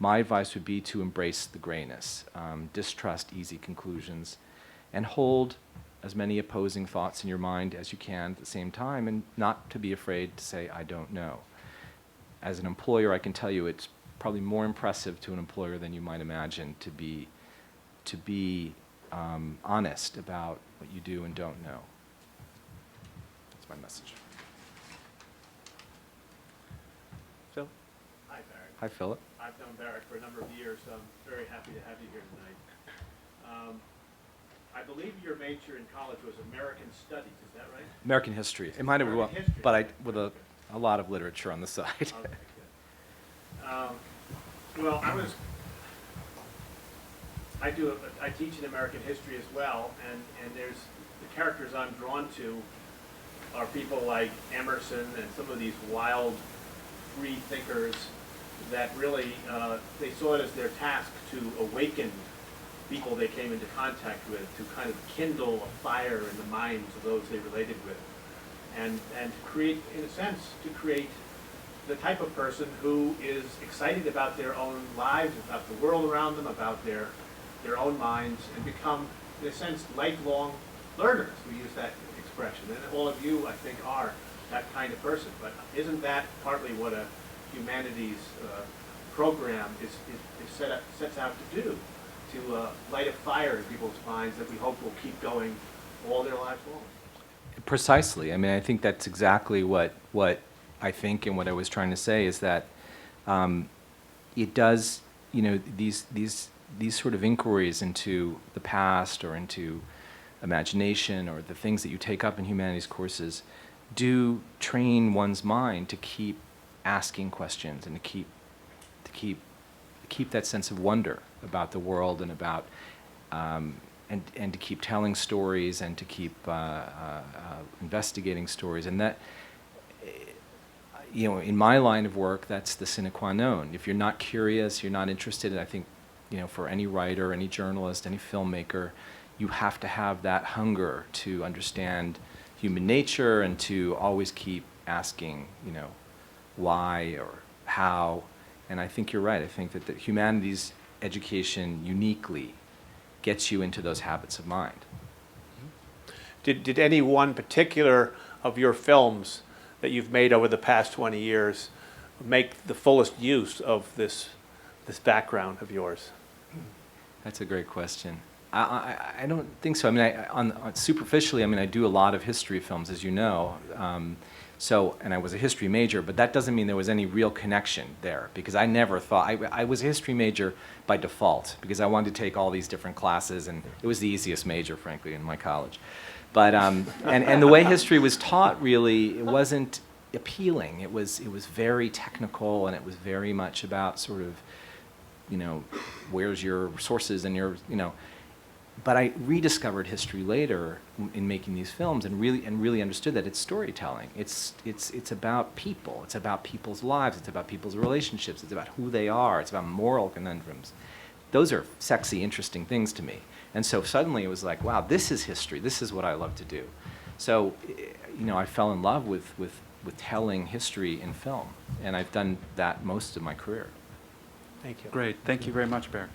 My advice would be to embrace the grayness, distrust easy conclusions, and hold as many opposing thoughts in your mind as you can at the same time, and not to be afraid to say, I don't know. As an employer, I can tell you it's probably more impressive to an employer than you might imagine to be honest about what you do and don't know. That's my message. Phil? Hi, Barak. Hi, Philip. I've known Barak for a number of years, so I'm very happy to have you here tonight. I believe your major in college was American Studies, is that right? American history. It might have, American history. but with a lot of literature on the side. Okay, good. Well, I teach in American history as well, and there's the characters I'm drawn to are people like Emerson and some of these wild, free thinkers that really, they saw it as their task to awaken people they came into contact with, to kind of kindle a fire in the minds of those they related with, and to create, in a sense, to create the type of person who is excited about their own lives, about the world around them, about their own minds, and become, in a sense, lifelong learners. We use that expression, and all of you, I think, are that kind of person. But isn't that partly what a humanities program sets out to do? To light a fire in people's minds that we hope will keep going all their lives long. Precisely. I mean, I think that's exactly what I think, and what I was trying to say is that it does, these sort of inquiries into the past or into imagination or the things that you take up in humanities courses do train one's mind to keep asking questions and to keep that sense of wonder about the world and about and to keep telling stories and to keep investigating stories. And that, in my line of work, that's the sine qua non. If you're not curious, you're not interested, I think, for any writer, any journalist, any filmmaker, you have to have that hunger to understand human nature and to always keep asking, why or how. And I think you're right. I think that the humanities education uniquely gets you into those habits of mind. Did any one particular of your films that you've made over the past 20 years make the fullest use of this background of yours? That's a great question. I don't think so. I mean, superficially, I do a lot of history films, as you know. And I was a history major, but that doesn't mean there was any real connection there, because I never thought, I was a history major by default, because I wanted to take all these different classes, and it was the easiest major, frankly, in my college. But, and the way history was taught, really, it wasn't appealing. It was very technical, and it was very much about sort of, where's your sources and your, But I rediscovered history later in making these films, and really understood that it's storytelling. It's about people. It's about people's lives. It's about people's relationships. It's about who they are. It's about moral conundrums. Those are sexy, interesting things to me. And so suddenly it was like, wow, this is history. This is what I love to do. So, I fell in love with telling history in film, and I've done that most of my career. Thank you. Great. Thank you very much, Barak.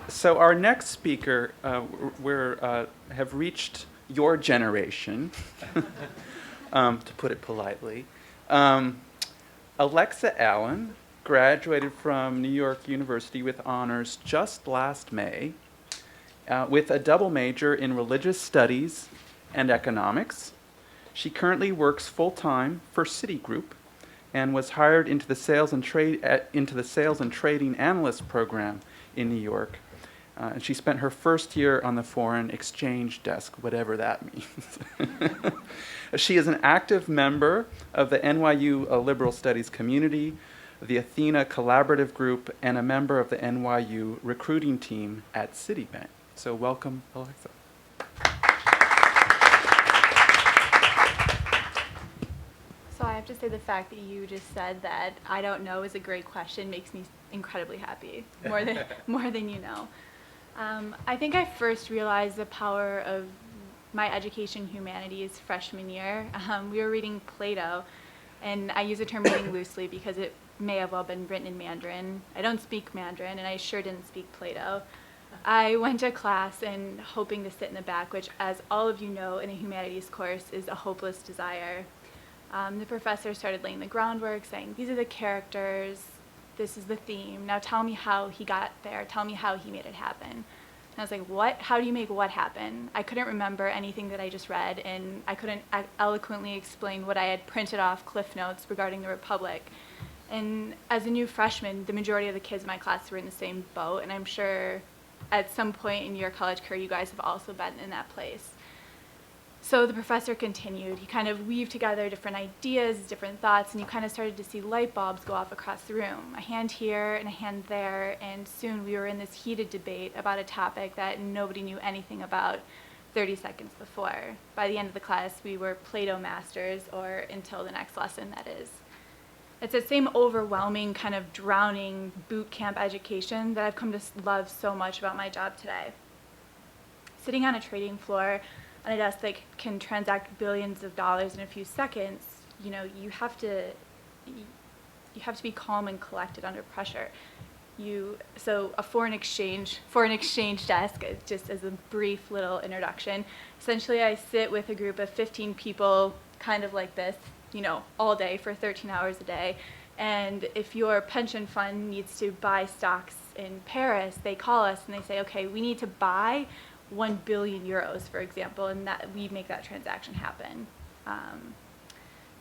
So our next speaker, have reached your generation, to put it politely. Alexa Allen graduated from New York University with honors just last May, with a double major in religious studies and economics. She currently works full-time for Citigroup and was hired into the sales and trading analyst program in New York. And she spent her first year on the foreign exchange desk, whatever that means. She is an active member of the NYU Liberal Studies community, the Athena Collaborative Group, and a member of the NYU recruiting team at Citibank. So welcome, Alexa. have to say the fact that you just said that I don't know is a great question makes me incredibly happy, more than you know. I think I first realized the power of my education humanities freshman year. We were reading Plato, and I use the term reading loosely because it may have well been written in Mandarin. I don't speak Mandarin, and I sure didn't speak Plato. I went to class and hoping to sit in the back, which, as all of you know, in a humanities course is a hopeless desire. The professor started laying the groundwork, saying, these are the characters, this is the theme, now tell me how he got there, tell me how he made it happen. And I was like, what? How do you make what happen? I couldn't remember anything that I just read, and I couldn't eloquently explain what I had printed off Cliff Notes regarding the Republic. And as a new freshman, the majority of the kids in my class were in the same boat, and I'm sure at some point in your college career, you guys have also been in that place. So the professor continued. He kind of weaved together different ideas, different thoughts, and you kind of started to see light bulbs go off across the room, a hand here and a hand there, and soon we were in this heated debate about a topic that nobody knew anything about 30 seconds before. By the end of the class, we were Plato masters, or until the next lesson, that is. It's the same overwhelming, kind of drowning boot camp education that I've come to love so much about my job today. Sitting on a trading floor on a desk that can transact billions of dollars in a few seconds, you have to be calm and collected under pressure. So a foreign exchange desk, just as a brief little introduction. Essentially, I sit with a group of 15 people, kind of like this, all day for 13 hours a day. And if your pension fund needs to buy stocks in Paris, they call us and they say, okay, we need to buy 1 billion euros, for example, and that we make that transaction happen.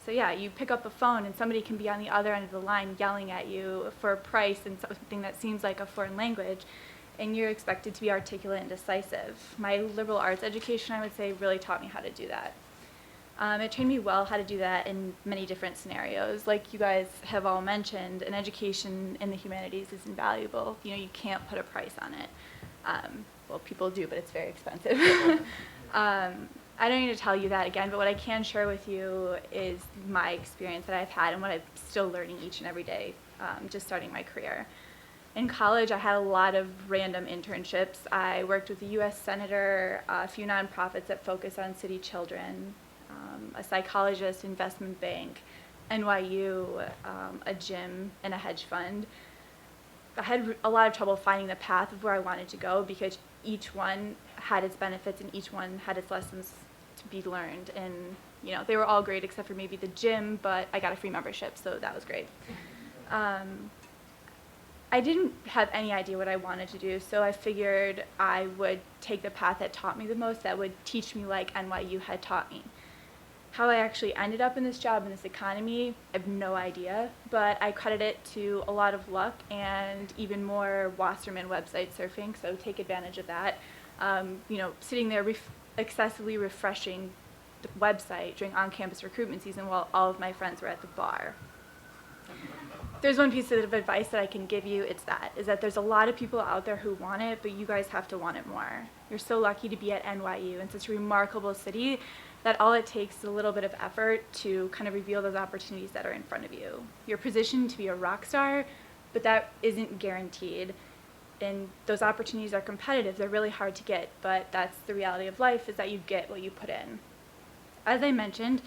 So yeah, you pick up a phone and somebody can be on the other end of the line yelling at you for a price in something that seems like a foreign language, and you're expected to be articulate and decisive. My liberal arts education, I would say, really taught me how to do that. It trained me well how to do that in many different scenarios. Like you guys have all mentioned, an education in the humanities is invaluable. You can't put a price on it. Well, people do, but it's very expensive. I don't need to tell you that again, but what I can share with you is my experience that I've had and what I'm still learning each and every day, just starting my career. In college, I had a lot of random internships. I worked with a U.S. senator, a few nonprofits that focus on city children, a psychologist, investment bank, NYU, a gym, and a hedge fund. I had a lot of trouble finding the path of where I wanted to go because each one had its benefits and each one had its lessons to be learned. And they were all great except for maybe the gym, but I got a free membership, so that was great. I didn't have any idea what I wanted to do, so I figured I would take the path that taught me the most, that would teach me like NYU had taught me. How I actually ended up in this job, in this economy, I have no idea, but I credit it to a lot of luck and even more Wasserman website surfing, so take advantage of that. Sitting there excessively refreshing the website during on-campus recruitment season while all of my friends were at the bar. There's one piece of advice that I can give you, is that there's a lot of people out there who want it, but you guys have to want it more. You're so lucky to be at NYU, in such a remarkable city, that all it takes is a little bit of effort to kind of reveal those opportunities that are in front of you. You're positioned to be a rock star, but that isn't guaranteed. And those opportunities are competitive, they're really hard to get, but that's the reality of life, is that you get what you put in. As I mentioned,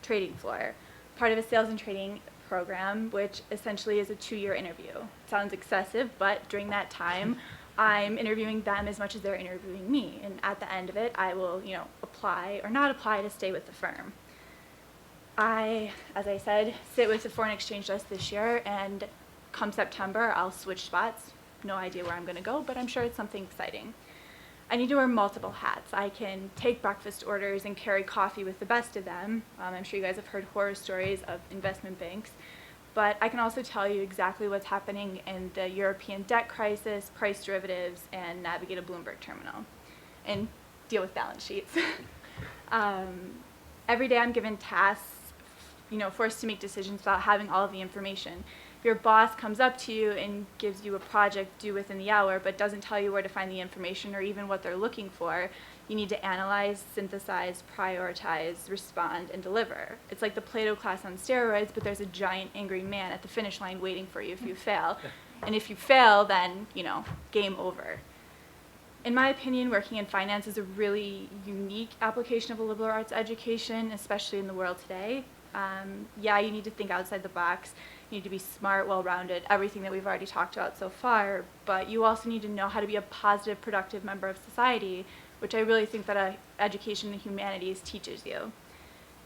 trading floor, part of a sales and trading program, which essentially is a 2-year interview. It sounds excessive, but during that time, I'm interviewing them as much as they're interviewing me. And at the end of it, I will, apply or not apply to stay with the firm. I, as I said, sit with the foreign exchange desk this year, and come September, I'll switch spots. No idea where I'm going to go, but I'm sure it's something exciting. I need to wear multiple hats. I can take breakfast orders and carry coffee with the best of them. I'm sure you guys have heard horror stories of investment banks. But I can also tell you exactly what's happening in the European debt crisis, price derivatives, and navigate a Bloomberg terminal, and deal with balance sheets. Every day I'm given tasks, forced to make decisions without having all of the information. If your boss comes up to you and gives you a project due within the hour, but doesn't tell you where to find the information or even what they're looking for, You need to analyze, synthesize, prioritize, respond, and deliver. It's like the Plato class on steroids, but there's a giant angry man at the finish line waiting for you if you fail. And if you fail, then, game over. In my opinion, working in finance is a really unique application of a liberal arts education, especially in the world today. Yeah, you need to think outside the box. You need to be smart, well-rounded, everything that we've already talked about so far, but you also need to know how to be a positive, productive member of society, which I really think that an education in humanities teaches you.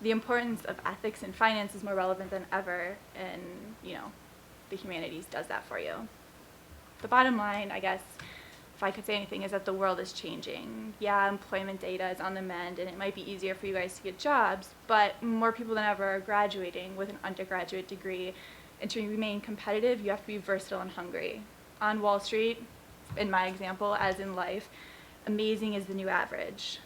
The importance of ethics in finance is more relevant than ever, and, the humanities does that for you. The bottom line, I guess, if I could say anything, is that the world is changing. Yeah, employment data is on the mend, and it might be easier for you guys to get jobs, but more people than ever are graduating with an undergraduate degree. And to remain competitive, you have to be versatile and hungry. On Wall Street, in my example, as in life, amazing is the new average.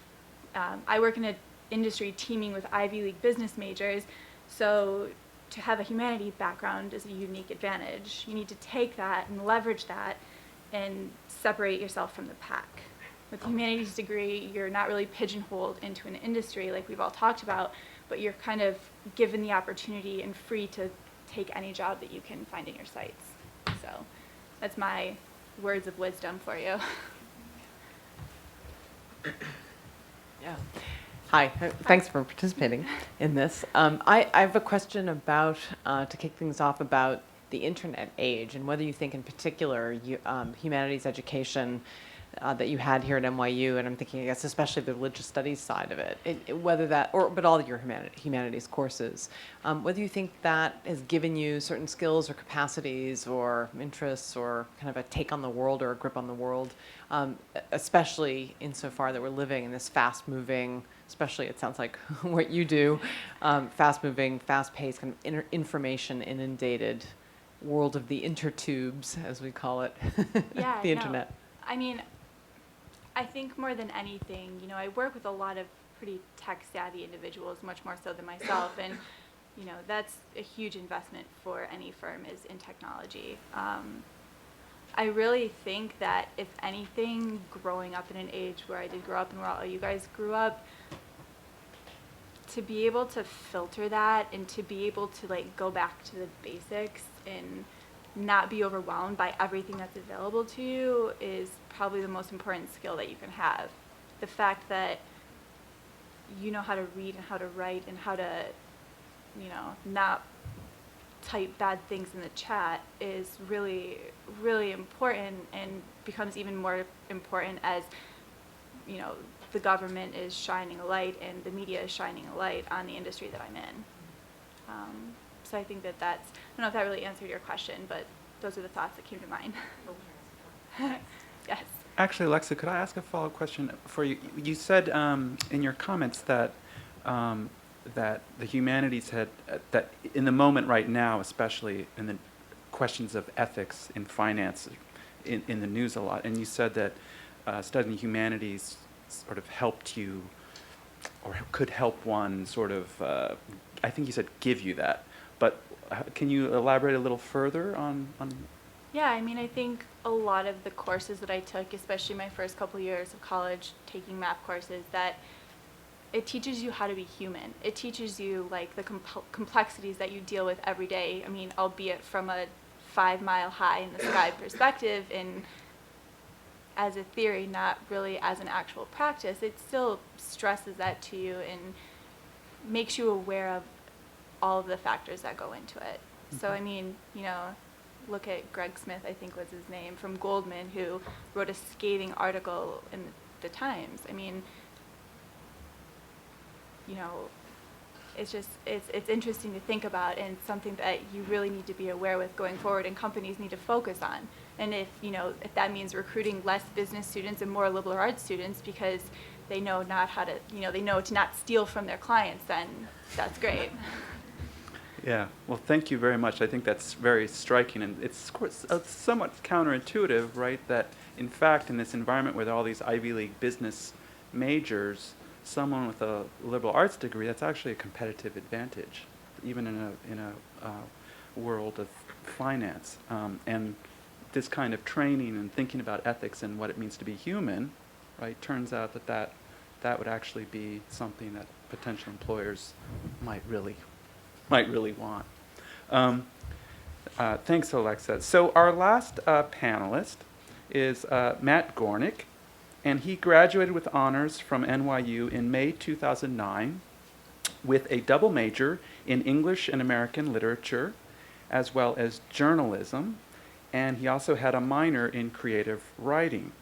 I work in an industry teeming with Ivy League business majors, so to have a humanities background is a unique advantage. You need to take that and leverage that and separate yourself from the pack. With a humanities degree, you're not really pigeonholed into an industry like we've all talked about, but you're kind of given the opportunity and free to take any job that you can find in your sights. So that's my words of wisdom for you. Yeah. Hi, thanks for participating in this. I have a question about, to kick things off, about the internet age and whether you think in particular humanities education that you had here at NYU, and I'm thinking, I guess, especially the religious studies side of it, whether that, but all of your humanities courses, whether you think that has given you certain skills or capacities or interests or kind of a take on the world or a grip on the world, especially insofar that we're living in this fast-moving, especially it sounds like what you do, fast-moving, fast-paced, kind of information-inundated world of the intertubes, as we call it, Yeah, the internet. I mean, I think more than anything, I work with a lot of pretty tech-savvy individuals, much more so than myself, and, that's a huge investment for any firm is in technology. I really think that, if anything, growing up in an age where I did grow up and where all you guys grew up, to be able to filter that and to be able to, go back to the basics and not be overwhelmed by everything that's available to you is probably the most important skill that you can have. The fact that you know how to read and how to write and how to, not type bad things in the chat is really, really important, and becomes even more important as, the government is shining a light and the media is shining a light on the industry that I'm in. So I think that's, I don't know if that really answered your question, but those are the thoughts that came to mind. Yes. Actually, Alexa, could I ask a follow-up question for you? You said in your comments that that the humanities had, that in the moment right now, especially in the questions of ethics in finance, in the news a lot, and you said that studying humanities sort of helped you, or could help one sort of, I think you said give you that, but can you elaborate a little further on? Yeah, I think a lot of the courses that I took, especially my first couple years of college taking math courses, that it teaches you how to be human. It teaches you the complexities that you deal with every day. Albeit from a 5-mile high in the sky perspective, and as a theory, not really as an actual practice, it still stresses that to you and makes you aware of all of the factors that go into it. Mm-hmm. So look at Greg Smith, I think was his name, from Goldman, who wrote a scathing article in the Times. It's interesting to think about, and something that you really need to be aware with going forward, and companies need to focus on. And if that means recruiting less business students and more liberal arts students because they know not how to, they know to not steal from their clients, then that's great. Yeah, well, thank you very much. I think that's very striking, and it's somewhat counterintuitive, right, that in fact in this environment with all these Ivy League business majors, someone with a liberal arts degree, that's actually a competitive advantage, even in a world of finance. And this kind of training and thinking about ethics and what it means to be human, right, turns out that that would actually be something that potential employers might really want. Thanks, Alexa. So our last panelist is Matt Gornick, and he graduated with honors from NYU in May 2009 with a double major in English and American literature, as well as journalism, and he also had a minor in creative writing.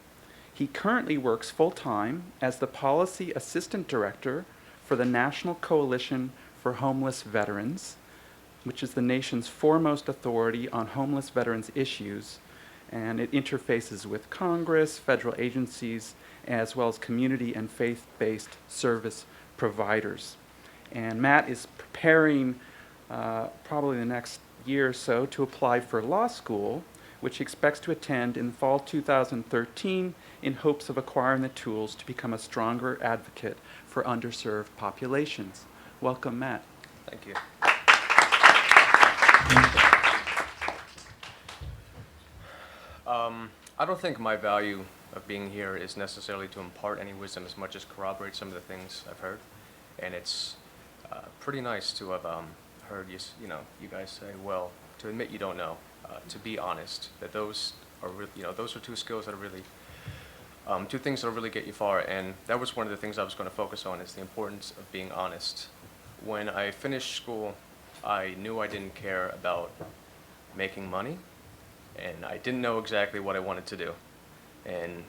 He currently works full-time as the Policy Assistant Director for the National Coalition for Homeless Veterans, which is the nation's foremost authority on homeless veterans issues, and it interfaces with Congress, federal agencies, as well as community and faith-based service providers. And Matt is preparing probably the next year or so to apply for law school, which he expects to attend in fall 2013 in hopes of acquiring the tools to become a stronger advocate for underserved populations. Welcome, Matt. Thank you. I don't think my value of being here is necessarily to impart any wisdom as much as corroborate some of the things I've heard. And it's pretty nice to have heard you guys say, well, to admit you don't know, to be honest, that those are those are two skills that are really two things that will really get you far. And that was one of the things I was going to focus on, is the importance of being honest. When I finished school, I knew I didn't care about making money, and I didn't know exactly what I wanted to do. And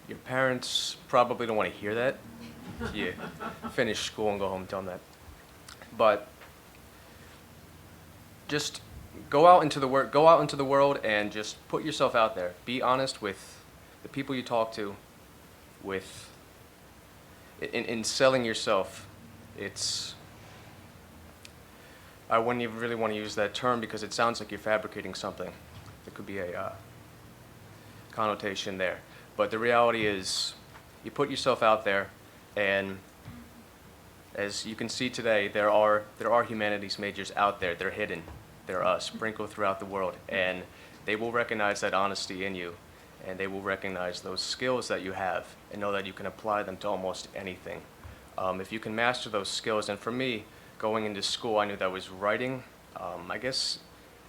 your parents probably don't want to hear that. You finish school and go home and tell them that. But just go out into the world and just put yourself out there. Be honest with the people you talk to. In selling yourself, I wouldn't even really want to use that term because it sounds like you're fabricating something. There could be a connotation there. But the reality is, you put yourself out there, and as you can see today, there are humanities majors out there. They're hidden. They're sprinkled throughout the world, and they will recognize that honesty in you, and they will recognize those skills that you have and know that you can apply them to almost anything. If you can master those skills, and for me, going into school, I knew that was writing, I guess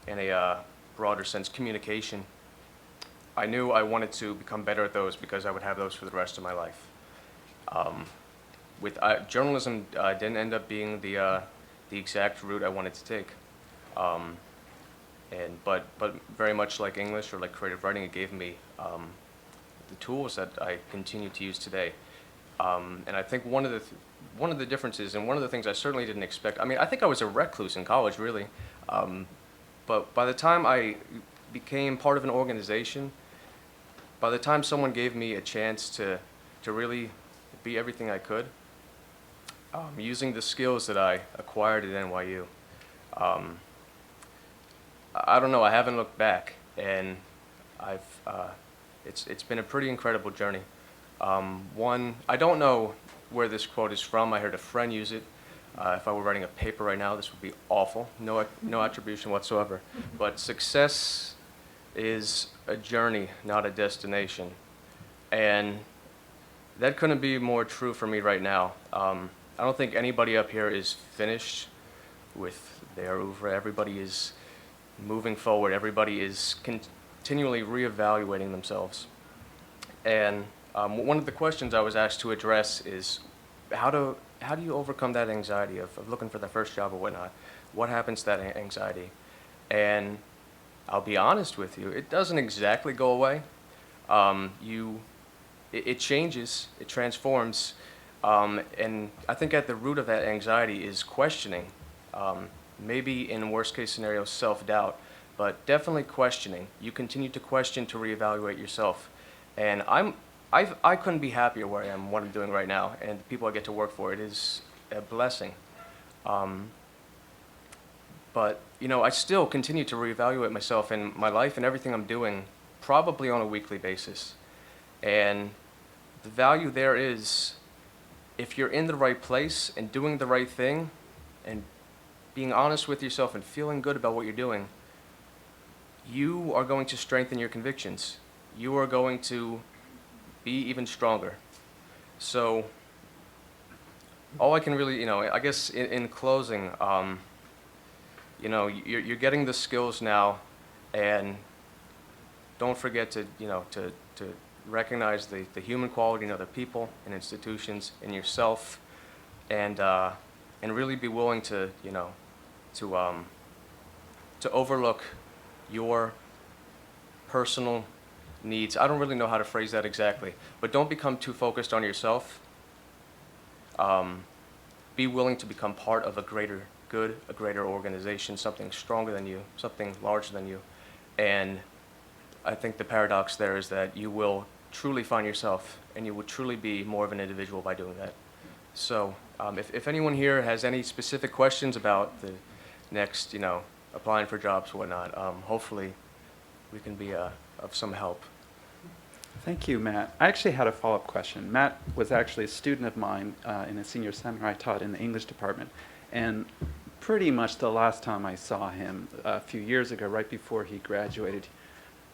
in a broader sense, communication. I knew I wanted to become better at those because I would have those for the rest of my life. With journalism, didn't end up being the exact route I wanted to take. But very much like English or like creative writing, it gave me the tools that I continue to use today. And I think one of the differences, and one of the things I certainly didn't expect, I mean, I think I was a recluse in college, really. But by the time I became part of an organization, by the time someone gave me a chance to really be everything I could, using the skills that I acquired at NYU, I don't know, I haven't looked back, and it's been a pretty incredible journey. I don't know where this quote is from. I heard a friend use it. If I were writing a paper right now, this would be awful. No attribution whatsoever. But success is a journey, not a destination. And that couldn't be more true for me right now. I don't think anybody up here is finished with their oeuvre. Everybody is moving forward. Everybody is continually reevaluating themselves. And one of the questions I was asked to address is, how do you overcome that anxiety of looking for the first job or whatnot? What happens to that anxiety? And I'll be honest with you, it doesn't exactly go away. It changes, it transforms, and I think at the root of that anxiety is questioning. Maybe in worst case scenario, self-doubt, but definitely questioning. You continue to question to reevaluate yourself. And I couldn't be happier where I am, what I'm doing right now, and the people I get to work for. It is a blessing. But I still continue to reevaluate myself and my life and everything I'm doing, probably on a weekly basis. And the value there is, if you're in the right place and doing the right thing and being honest with yourself and feeling good about what you're doing, you are going to strengthen your convictions. You are going to be even stronger. So all I can really, I guess in closing, you're getting the skills now, and don't forget to, to recognize the human quality in other people, in institutions, in yourself, and really be willing to, to overlook your personal needs. I don't really know how to phrase that exactly, but don't become too focused on yourself. Be willing to become part of a greater good, a greater organization, something stronger than you, something larger than you. And I think the paradox there is that you will truly find yourself, and you will truly be more of an individual by doing that. So if anyone here has any specific questions about the next, applying for jobs, whatnot, hopefully we can be of some help. Thank you, Matt. I actually had a follow-up question. Matt was actually a student of mine in a senior seminar I taught in the English department. And pretty much the last time I saw him a few years ago, right before he graduated,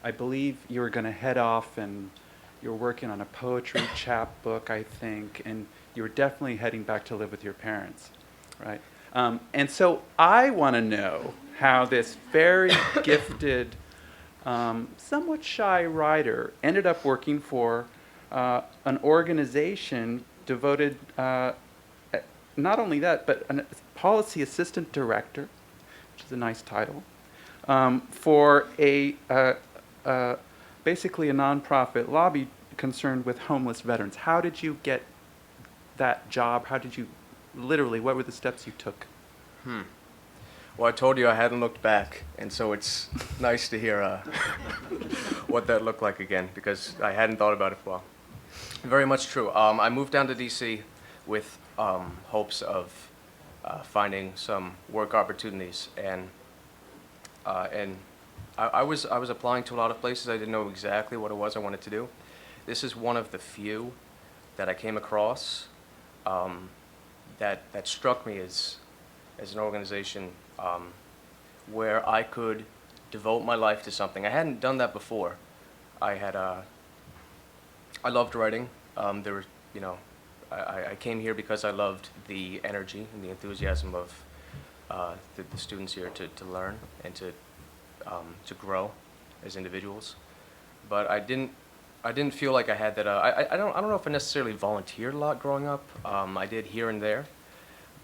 I believe you were going to head off and you were working on a poetry chapbook, I think, and you were definitely heading back to live with your parents, right? And so I want to know how this very gifted, somewhat shy writer ended up working for an organization devoted, not only that, but a policy assistant director, which is a nice title, for basically a nonprofit lobby concerned with homeless veterans. How did you get that job? How did you, literally, what were the steps you took? Well, I told you I hadn't looked back, and so it's nice to hear what that looked like again, because I hadn't thought about it for a while. Very much true. I moved down to D.C. with hopes of finding some work opportunities, and I was applying to a lot of places. I didn't know exactly what it was I wanted to do. This is one of the few that I came across that struck me as an organization where I could devote my life to something. I hadn't done that before. I loved writing. There were, I came here because I loved the energy and the enthusiasm of the students here to learn and to grow as individuals. But I didn't feel like I had that. I don't know if I necessarily volunteered a lot growing up. I did here and there,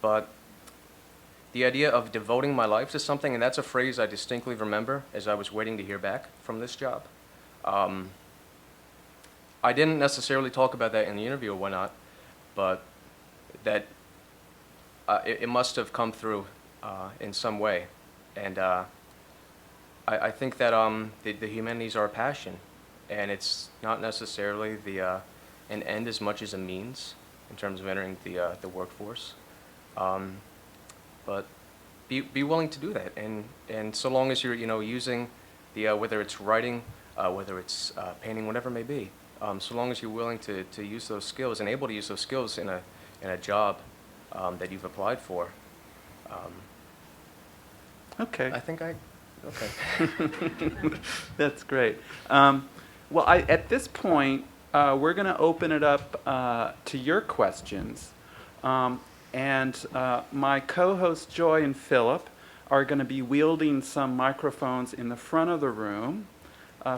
but the idea of devoting my life to something, and that's a phrase I distinctly remember as I was waiting to hear back from this job. I didn't necessarily talk about that in the interview or whatnot, but that it must have come through in some way. And I think that the humanities are a passion, and it's not necessarily an end as much as a means in terms of entering the workforce. But be willing to do that, and so long as you're using whether it's writing, whether it's painting, whatever it may be, so long as you're willing to use those skills and able to use those skills in a job that you've applied for. Okay. I think okay. That's great. Well, at this point, we're going to open it up to your questions. And my co-hosts, Joy and Philip, are going to be wielding some microphones in the front of the room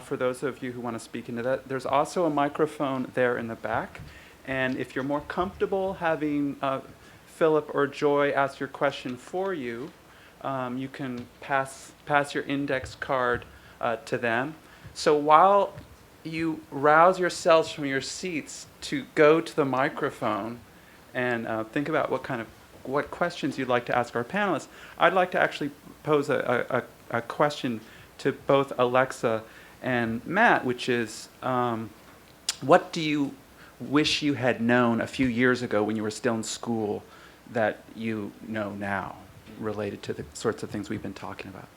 for those of you who want to speak into that. There's also a microphone there in the back. And if you're more comfortable having Philip or Joy ask your question for you, you can pass your index card to them. So while you rouse yourselves from your seats to go to the microphone and think about what questions you'd like to ask our panelists, I'd like to actually pose a question to both Alexa and Matt, which is, what do you wish you had known a few years ago when you were still in school that you know now, related to the sorts of things we've been talking about?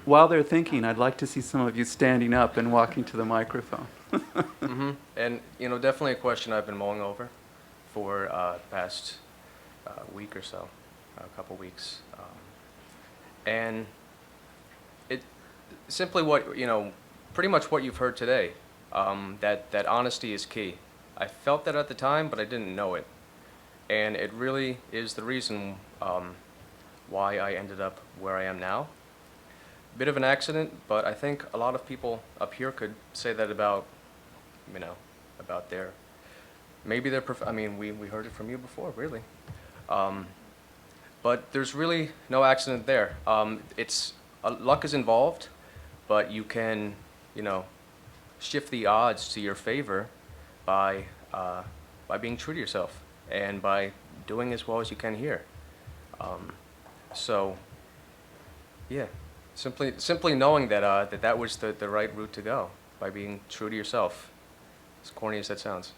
While they're thinking, I'd like to see some of you standing up and walking to the microphone. And definitely a question I've been mulling over for the past week or so, a couple weeks, and simply what, pretty much what you've heard today, that honesty is key. I felt that at the time, but I didn't know it. And it really is the reason why I ended up where I am now. Bit of an accident, but I think a lot of people up here could say that about, about their, maybe their, we heard it from you before, really. But there's really no accident there. Luck is involved, but you can, shift the odds to your favor by being true to yourself and by doing as well as you can here. So, yeah, simply knowing that that was the right route to go by being true to yourself, as corny as that sounds.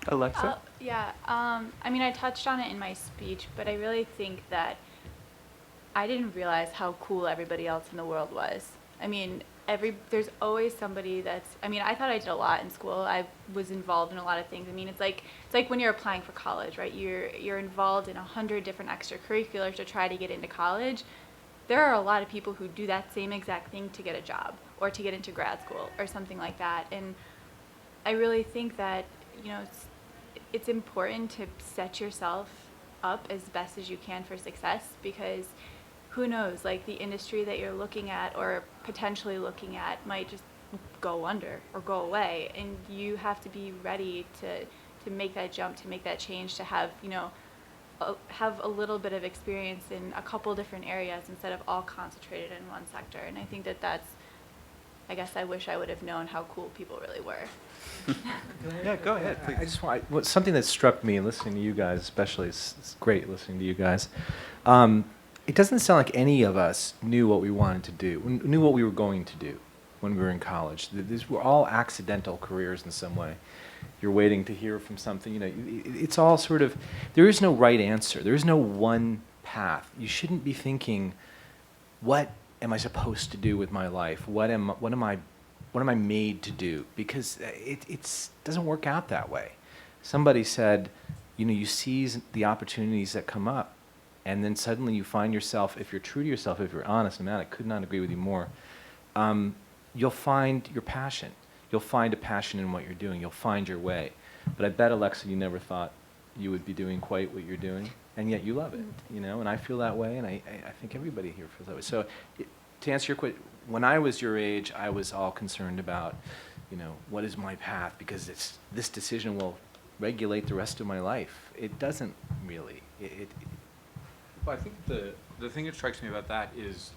Alexa? Yeah, I touched on it in my speech, but I really think that I didn't realize how cool everybody else in the world was. There's always somebody that's, I thought I did a lot in school. I was involved in a lot of things. It's like when you're applying for college, right? You're involved in 100 different extracurriculars to try to get into college. There are a lot of people who do that same exact thing to get a job or to get into grad school or something like that. And I really think that, it's important to set yourself up as best as you can for success, because who knows, like the industry that you're looking at or potentially looking at might just go under or go away, and you have to be ready to make that jump, to make that change, to have, have a little bit of experience in a couple different areas instead of all concentrated in one sector. And I think that's, I guess I wish I would have known how cool people really were. Yeah, go ahead, please. I just want something that struck me in listening to you guys, especially. It's great listening to you guys. It doesn't sound like any of us knew what we wanted to do, knew what we were going to do when we were in college. These were all accidental careers in some way. You're waiting to hear from something. It's all sort of. There is no right answer. There is no one path. You shouldn't be thinking, what am I supposed to do with my life? What am I made to do? Because it doesn't work out that way. Somebody said, you seize the opportunities that come up, and then suddenly you find yourself, if you're true to yourself, if you're honest, and I could not agree with you more, you'll find your passion. You'll find a passion in what you're doing. You'll find your way. But I bet, Alexa, you never thought you would be doing quite what you're doing, and yet you love it, and I feel that way, and I think everybody here feels that way. So to answer your question, when I was your age, I was all concerned about, what is my path, because this decision will regulate the rest of my life. It doesn't really. Well, I think the thing that strikes me about that is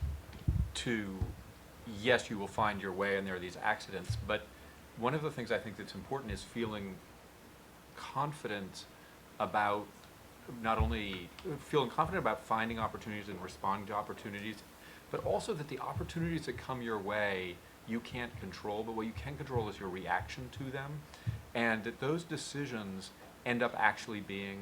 yes, you will find your way, and there are these accidents, but one of the things I think that's important is feeling confident about not only feeling confident about finding opportunities and responding to opportunities, but also that the opportunities that come your way you can't control, but what you can control is your reaction to them, and that those decisions end up actually being,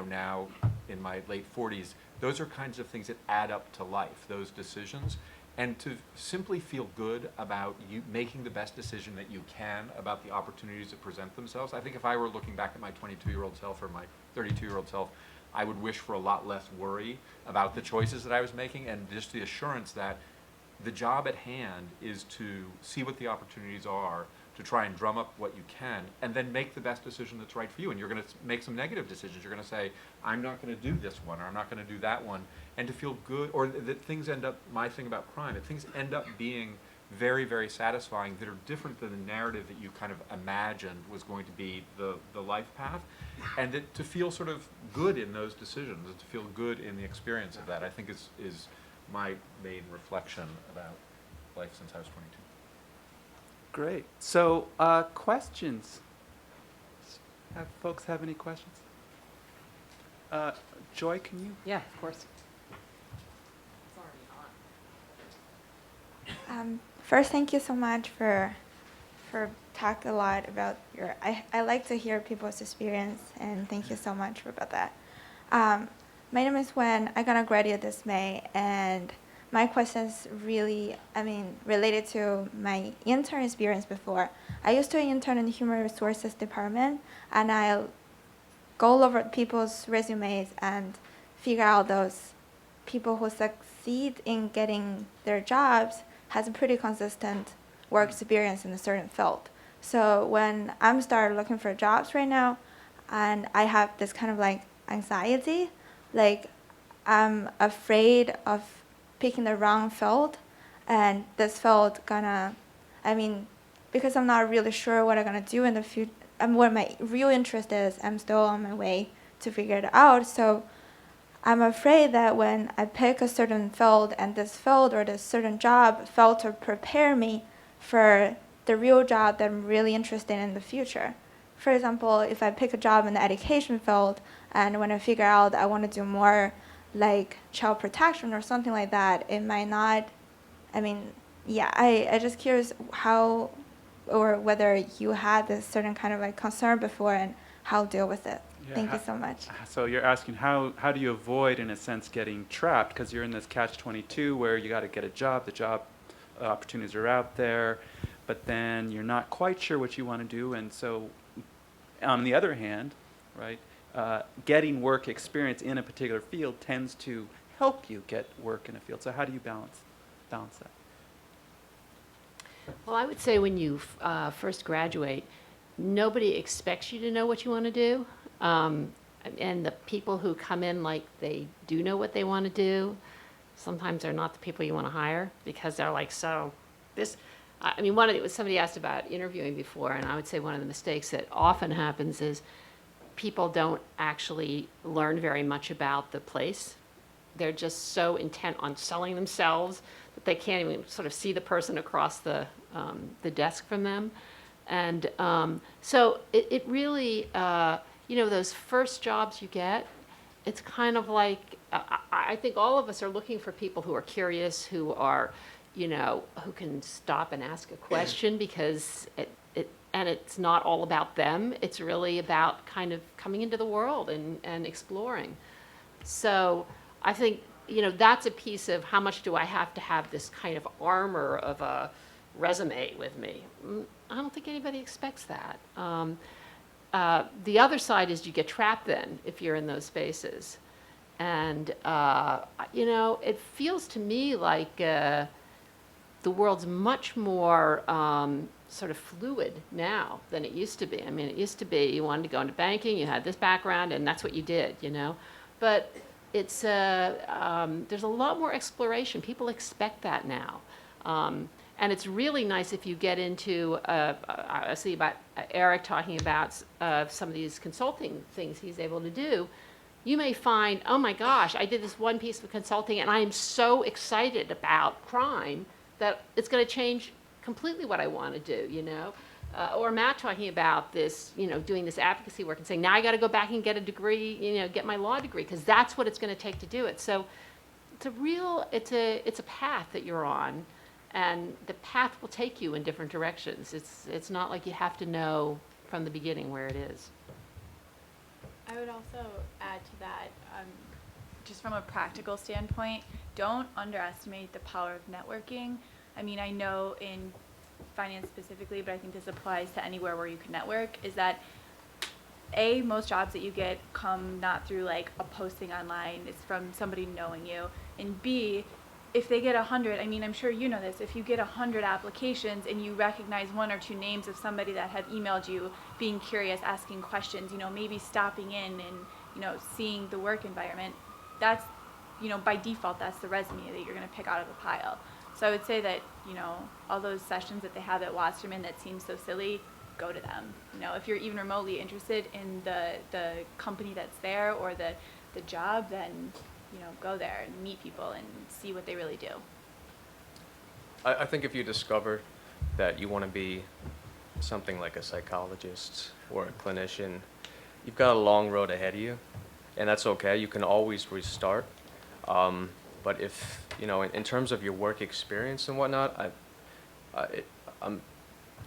now in my late 40s, those are kinds of things that add up to life, those decisions. And to simply feel good about you making the best decision that you can about the opportunities that present themselves. I think if I were looking back at my 22-year-old self or my 32-year-old self, I would wish for a lot less worry about the choices that I was making, and just the assurance that the job at hand is to see what the opportunities are, to try and drum up what you can, and then make the best decision that's right for you. And you're going to make some negative decisions. You're going to say, I'm not going to do this one, or I'm not going to do that one. And to feel good, or that things end up, my thing about crime, that things end up being very, very satisfying, that are different than the narrative that you kind of imagined was going to be the life path. And that to feel sort of good in those decisions, and to feel good in the experience of that, I think is my main reflection about life since I was 22. Great. So, questions? Folks have any questions? Joy, can you? Yeah, of course. First, thank you so much for talking a lot about your. I like to hear people's experience, and thank you so much about that. My name is Wen. I'm gonna graduate this May, and my question is really, related to my intern experience before. I used to intern in the Human Resources Department, and I'll go over people's resumes and figure out those people who succeed in getting their jobs has a pretty consistent work experience in a certain field. So when I'm started looking for jobs right now, and I have this kind of like anxiety, like I'm afraid of picking the wrong field, and this field gonna, I mean, because I'm not really sure what I'm gonna do in the future, and what my real interest is, I'm still on my way to figure it out. So I'm afraid that when I pick a certain field and this field or this certain job failed to prepare me for the real job that I'm really interested in the future. For example, if I pick a job in the education field and when I figure out I want to do more like child protection or something like that, it might not, I mean, yeah, I just curious how or whether you had this certain kind of like concern before and how to deal with it. Yeah, Thank you so much. So you're asking how do you avoid, in a sense, getting trapped? Because you're in this catch-22 where you got to get a job, the job opportunities are out there, but then you're not quite sure what you want to do. And so on the other hand, right, getting work experience in a particular field tends to help you get work in a field. So how do you balance that? Well, I would say when you first graduate, nobody expects you to know what you want to do. And the people who come in like they do know what they want to do, sometimes they're not the people you want to hire because they're like, so this, I mean, somebody asked about interviewing before, and I would say one of the mistakes that often happens is people don't actually learn very much about the place. They're just so intent on selling themselves that they can't even sort of see the person across the desk from them. And so it really, those first jobs you get, it's kind of like, I think all of us are looking for people who are curious, who are, who can stop and ask a question because and it's not all about them. It's really about kind of coming into the world and exploring. So I think, that's a piece of how much do I have to have this kind of armor of a resume with me. I don't think anybody expects that. The other side is you get trapped then if you're in those spaces. And, it feels to me like the world's much more sort of fluid now than it used to be. I mean, it used to be you wanted to go into banking, you had this background, and that's what you did, But it's there's a lot more exploration. People expect that now. And it's really nice if you get into, I see about Eric talking about some of these consulting things he's able to do. You may find, oh my gosh, I did this one piece of consulting and I am so excited about crime that it's going to change completely what I want to do, Or Matt talking about this, doing this advocacy work and saying, now I got to go back and get a degree, get my law degree, because that's what it's going to take to do it. So it's a path that you're on. And the path will take you in different directions. It's not like you have to know from the beginning where it is. I would also add to that, just from a practical standpoint, don't underestimate the power of networking. I mean, I know in finance specifically, but I think this applies to anywhere where you can network, is that A, most jobs that you get come not through like a posting online, it's from somebody knowing you, and B, if they get 100, I mean, I'm sure you know this, if you get 100 applications and you recognize one or two names of somebody that have emailed you, being curious, asking questions, maybe stopping in and, seeing the work environment, that's, by default, that's the resume that you're going to pick out of the pile. So I would say that, all those sessions that they have at Wasserman that seem so silly, go to them. If you're even remotely interested in the company that's there or the job, then go there and meet people and see what they really do. I think if you discover that you want to be something like a psychologist or a clinician, you've got a long road ahead of you, and that's okay. You can always restart. But if, in terms of your work experience and whatnot, I'm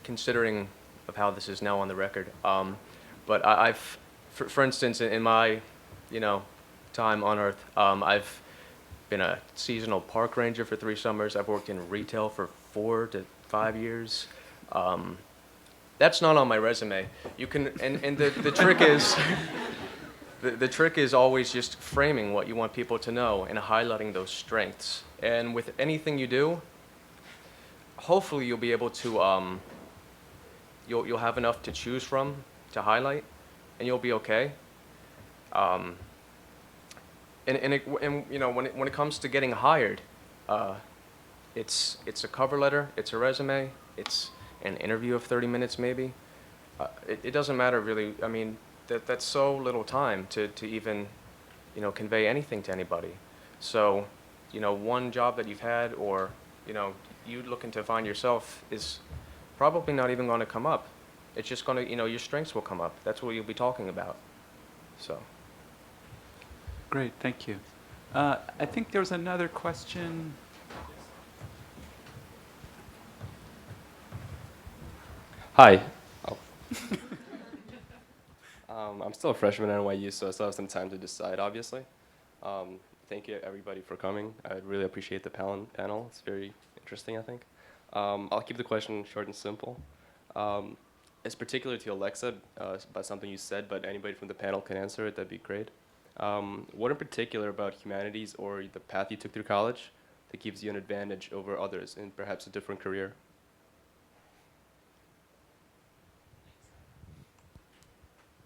considering of how this is now on the record. But I've, for instance, in my, time on Earth, I've been a seasonal park ranger for 3 summers. I've worked in retail for 4 to 5 years. That's not on my resume. You can, and the trick is, The trick is always just framing what you want people to know and highlighting those strengths. And with anything you do, hopefully you'll be able to, you'll have enough to choose from to highlight, and you'll be okay. And you know, when it comes to getting hired, it's a cover letter, it's a resume, it's an interview of 30 minutes maybe. It doesn't matter really. I mean, that's so little time to even, you know, convey anything to anybody. So, you know, one job that you've had, or, you know, you looking to find yourself is probably not even going to come up. It's just going to, you know, your strengths will come up. That's what you'll be talking about. So. Great, thank you. I think there's another question. Hi. Oh. I'm still a freshman at NYU, so I still have some time to decide, obviously. Thank you, everybody, for coming. I really appreciate the panel. It's very interesting, I think. I'll keep the question short and simple. It's particular to Alexa, about something you said, but anybody from the panel can answer it, that'd be great. What in particular about humanities or the path you took through college that gives you an advantage over others in perhaps a different career?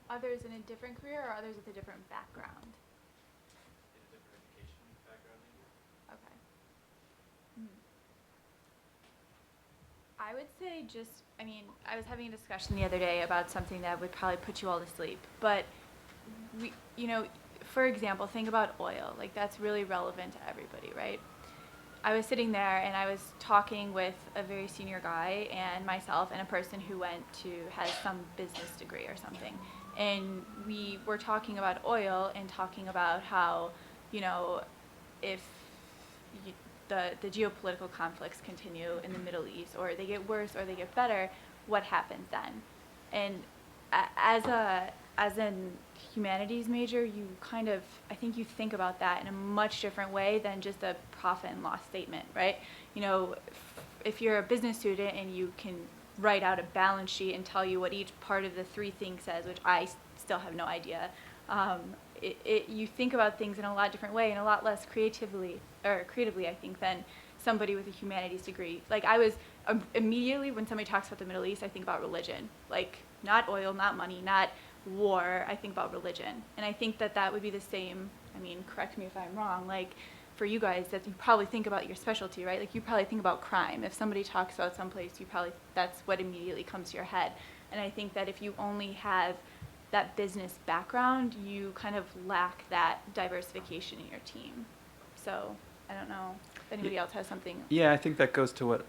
Others in a different career or others with a different background? In a different education background, maybe? Okay. I would say just, I mean, I was having a discussion the other day about something that would probably put you all to sleep, but we, you know, for example, think about oil. Like, that's really relevant to everybody, right? I was sitting there and I was talking with a very senior guy and myself and a person who has some business degree or something. And we were talking about oil and talking about how, you know, if the geopolitical conflicts continue in the Middle East, or they get worse or they get better, what happens then? And as an humanities major, you kind of, I think you think about that in a much different way than just a profit and loss statement, right? You know, if you're a business student and you can write out a balance sheet and tell you what each part of the three things says, which I still have no idea, you think about things in a lot different way and a lot less creatively, I think, than somebody with a humanities degree. Like, I was immediately, when somebody talks about the Middle East, I think about religion. Like, not oil, not money, not war, I think about religion. And I think that that would be the same, I mean, correct me if I'm wrong, like, for you guys, that you probably think about your specialty, right? Like, you probably think about crime. If somebody talks about someplace, that's what immediately comes to your head. And I think that if you only have that business background, you kind of lack that diversification in your team. So, I don't know if anybody else has something. Yeah, I think that goes to what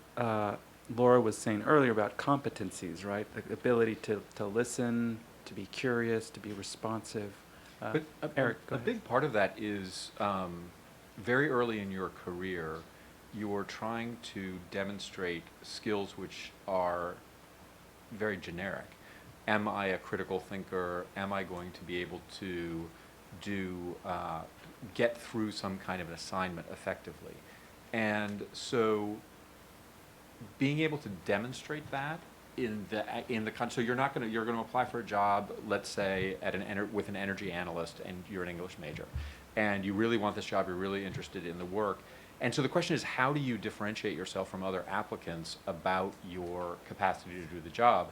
Laura was saying earlier about competencies, right? The ability to listen, to be curious, to be responsive. But Eric, go a ahead. big part of that is very early in your career, you're trying to demonstrate skills which are very generic. Am I a critical thinker? Am I going to be able to get through some kind of an assignment effectively? And so being able to demonstrate that so you're going to apply for a job, let's say with an energy analyst, and you're an English major, and you really want this job, you're really interested in the work. And so the question is, how do you differentiate yourself from other applicants about your capacity to do the job?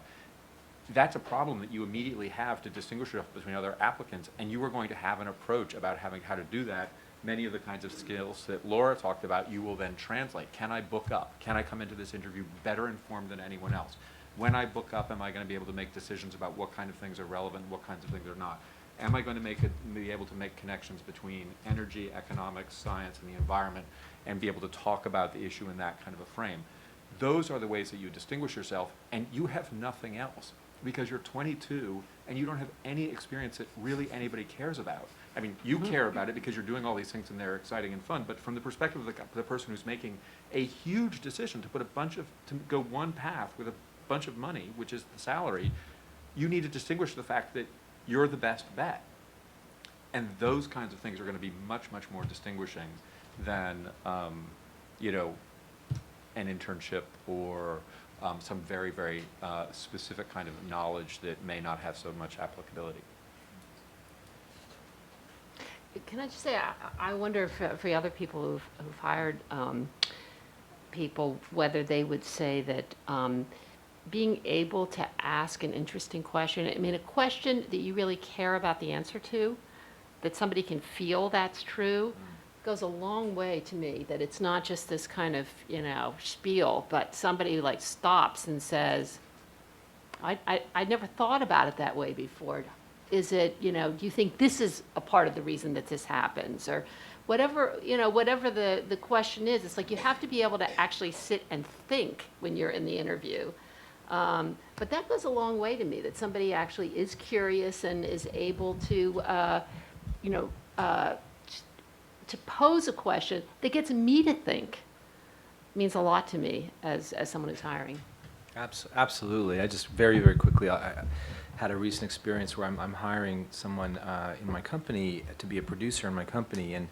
That's a problem that you immediately have to distinguish yourself between other applicants, and you are going to have an approach about how to do that. Many of the kinds of skills that Laura talked about, you will then translate. Can I book up? Can I come into this interview better informed than anyone else? When I book up, am I going to be able to make decisions about what kind of things are relevant, what kinds of things are not? Am I going to be able to make connections between energy, economics, science, and the environment, and be able to talk about the issue in that kind of a frame? Those are the ways that you distinguish yourself, and you have nothing else, because you're 22 and you don't have any experience that really anybody cares about. I mean, you care about it because you're doing all these things and they're exciting and fun, but from the perspective of the person who's making a huge decision to go one path with a bunch of money, which is the salary, you need to distinguish the fact that you're the best bet. And those kinds of things are going to be much, much more distinguishing than, you know, an internship or some very, very specific kind of knowledge that may not have so much applicability. Can I just say, I wonder for the other people who've hired people, whether they would say that being able to ask an interesting question, I mean, a question that you really care about the answer to, that somebody can feel that's true, goes a long way to me, that it's not just this kind of, spiel, but somebody like stops and says, I never thought about it that way before. Is it, do you think this is a part of the reason that this happens? Or whatever, whatever the question is, it's like you have to be able to actually sit and think when you're in the interview. But that goes a long way to me, that somebody actually is curious and is able to, to pose a question that gets me to think. It means a lot to me as someone who's hiring. Absolutely. I just very, very quickly, I had a recent experience where I'm hiring someone in my company to be a producer in my company, and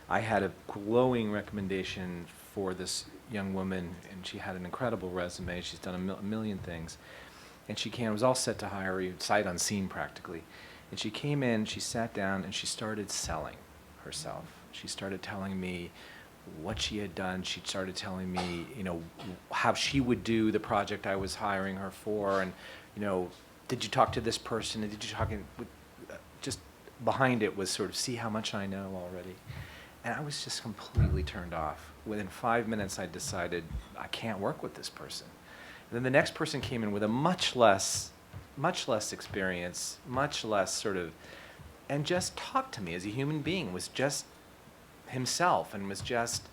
I had a glowing recommendation for this young woman, and she had an incredible resume. She's done a million things. And she came, it was all set to hire, sight unseen practically. And she came in, she sat down, and she started selling herself. She started telling me what she had done. She started telling me, how she would do the project I was hiring her for, and, did you talk to this person? And did you talk with, just behind it was sort of, see how much I know already. And I was just completely turned off. Within 5 minutes, I decided I can't work with this person. And then the next person came in with a much less experience, much less sort of, and just talked to me as a human being, was just himself and was just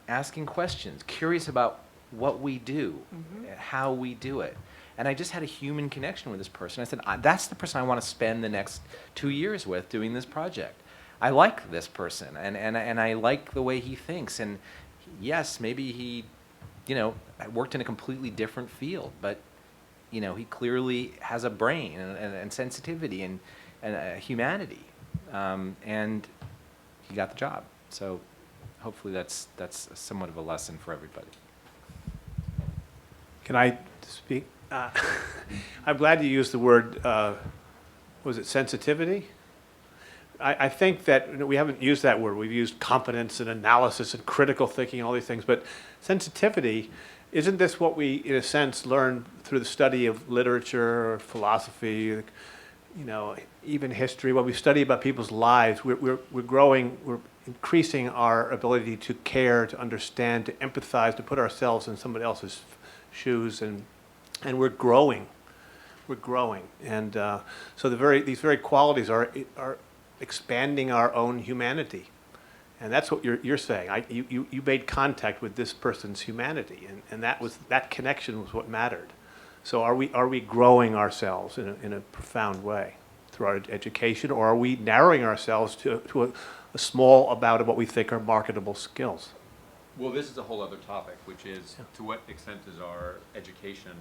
asking questions, curious about what we do, and how we do it. And I just had a human connection with this person. I said, that's the person I want to spend the next 2 years with doing this project. I like this person, and I like the way he thinks. And yes, maybe he, worked in a completely different field, but, he clearly has a brain and sensitivity and humanity, and he got the job. So hopefully that's somewhat of a lesson for everybody. Can I speak? I'm glad you used the word, was it sensitivity? I think that we haven't used that word. We've used competence and analysis and critical thinking, all these things. But sensitivity, isn't this what we, in a sense, learn through the study of literature or philosophy, even history? What we study about people's lives, we're growing, we're increasing our ability to care, to understand, to empathize, to put ourselves in somebody else's shoes, and we're growing. We're growing, and so these very qualities are expanding our own humanity, and that's what you're saying. You made contact with this person's humanity, and that connection was what mattered. So are we growing ourselves in a profound way through our education, or are we narrowing ourselves to a small amount of what we think are marketable skills? Well, this is a whole other topic, which is to what extent is our education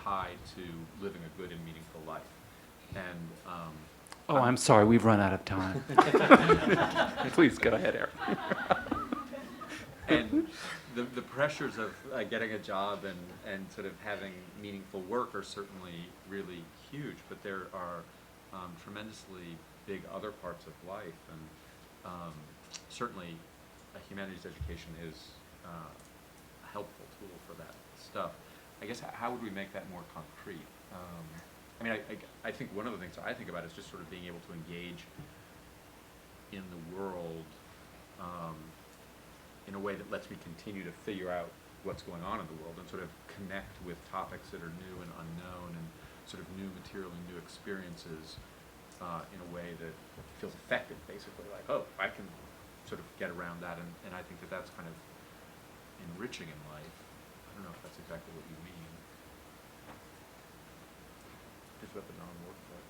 tied to living a good and meaningful life? And Oh, I'm sorry, we've run out of time. Please go ahead, Eric. And the pressures of getting a job and sort of having meaningful work are certainly really huge, but there are tremendously big other parts of life, and certainly a humanities education is a helpful tool for that stuff. I guess, how would we make that more concrete? I think one of the things I think about is just sort of being able to engage in the world in a way that lets me continue to figure out what's going on in the world and sort of connect with topics that are new and unknown and sort of new material and new experiences in a way that feels effective, basically. Like, oh, I can sort of get around that, and I think that that's kind of enriching in life. I don't know if that's exactly what you mean. Just about the non-work part.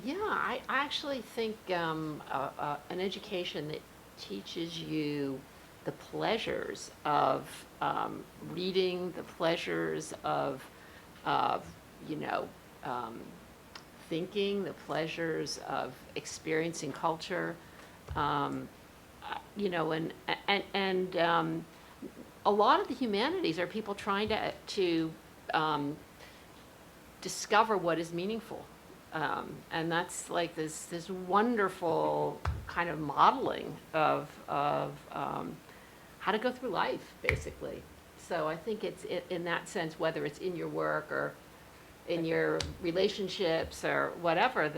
Yeah, I actually think an education that teaches you the pleasures of reading, the pleasures of thinking, the pleasures of experiencing culture, and a lot of the humanities are people trying to discover what is meaningful And that's like this wonderful kind of modeling of how to go through life, basically. So I think it's in that sense, whether it's in your work or in your relationships or whatever,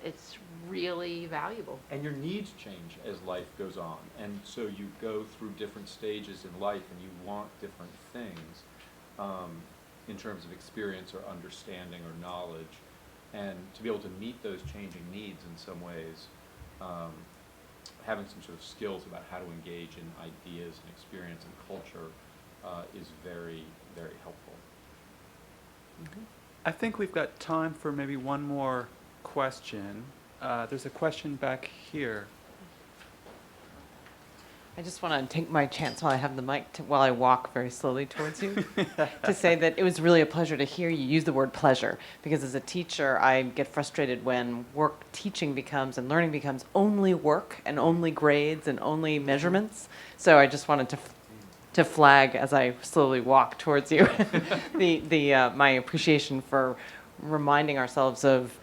it's really valuable. And your needs change as life goes on. And so you go through different stages in life and you want different things in terms of experience or understanding or knowledge. And to be able to meet those changing needs in some ways, having some sort of skills about how to engage in ideas and experience and culture is very, very helpful. I think we've got time for maybe one more question. There's a question back here. I just want to take my chance while I have the mic, while I walk very slowly towards you, to say that it was really a pleasure to hear you use the word pleasure, because as a teacher, I get frustrated when teaching becomes and learning becomes only work and only grades and only measurements. So I just wanted to flag as I slowly walk towards you my appreciation for reminding ourselves of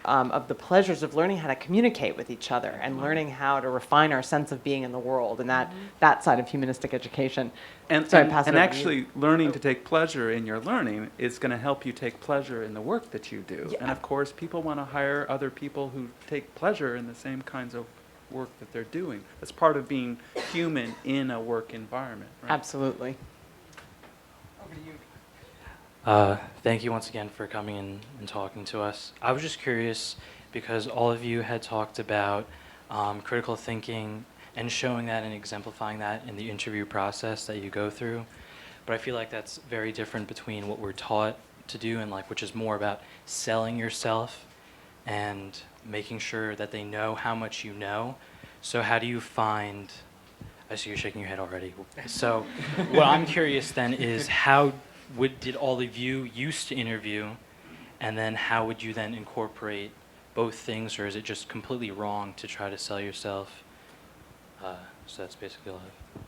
the pleasures of learning how to communicate with each other and learning how to refine our sense of being in the world, and that side of humanistic education. And, So I and, pass it and over to actually you. learning to take pleasure in your learning is going to help you take pleasure in the work that you do. Yeah. And of course, people want to hire other people who take pleasure in the same kinds of work that they're doing. That's part of being human in a work environment, right? Absolutely. Thank you once again for coming in and talking to us. I was just curious because all of you had talked about critical thinking and showing that and exemplifying that in the interview process that you go through. But I feel like that's very different between what we're taught to do and which is more about selling yourself and making sure that they know how much you know. So how do you find, I see you're shaking your head already. So what I'm curious then is how did all of you used to interview, and then how would you then incorporate both things, or is it just completely wrong to try to sell yourself? So that's basically all I have.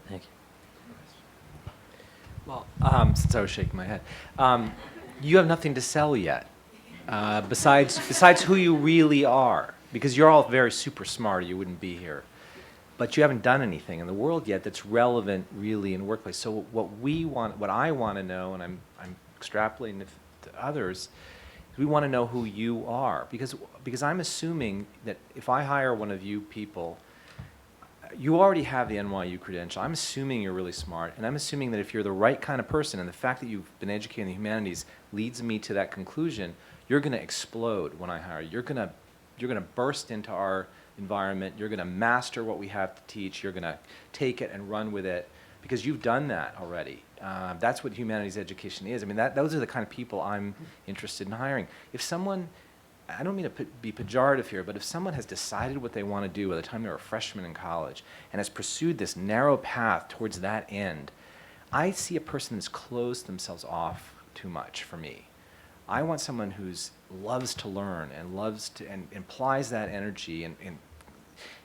Thank you. Well, since I was shaking my head, you have nothing to sell yet, besides who you really are, because you're all very super smart, or you wouldn't be here. But you haven't done anything in the world yet that's relevant really in the workplace. So what I want to know, and I'm extrapolating to others, is we want to know who you are. Because I'm assuming that if I hire one of you people, you already have the NYU credential. I'm assuming you're really smart, and I'm assuming that if you're the right kind of person, and the fact that you've been educated in the humanities leads me to that conclusion, you're going to explode when I hire you. You're going to burst into our environment. You're going to master what we have to teach. You're going to take it and run with it because you've done that already. That's what humanities education is. I mean, those are the kind of people I'm interested in hiring. If someone, I don't mean to be pejorative here, but if someone has decided what they want to do by the time they're a freshman in college and has pursued this narrow path towards that end, I see a person that's closed themselves off too much for me. I want someone who's loves to learn and and implies that energy and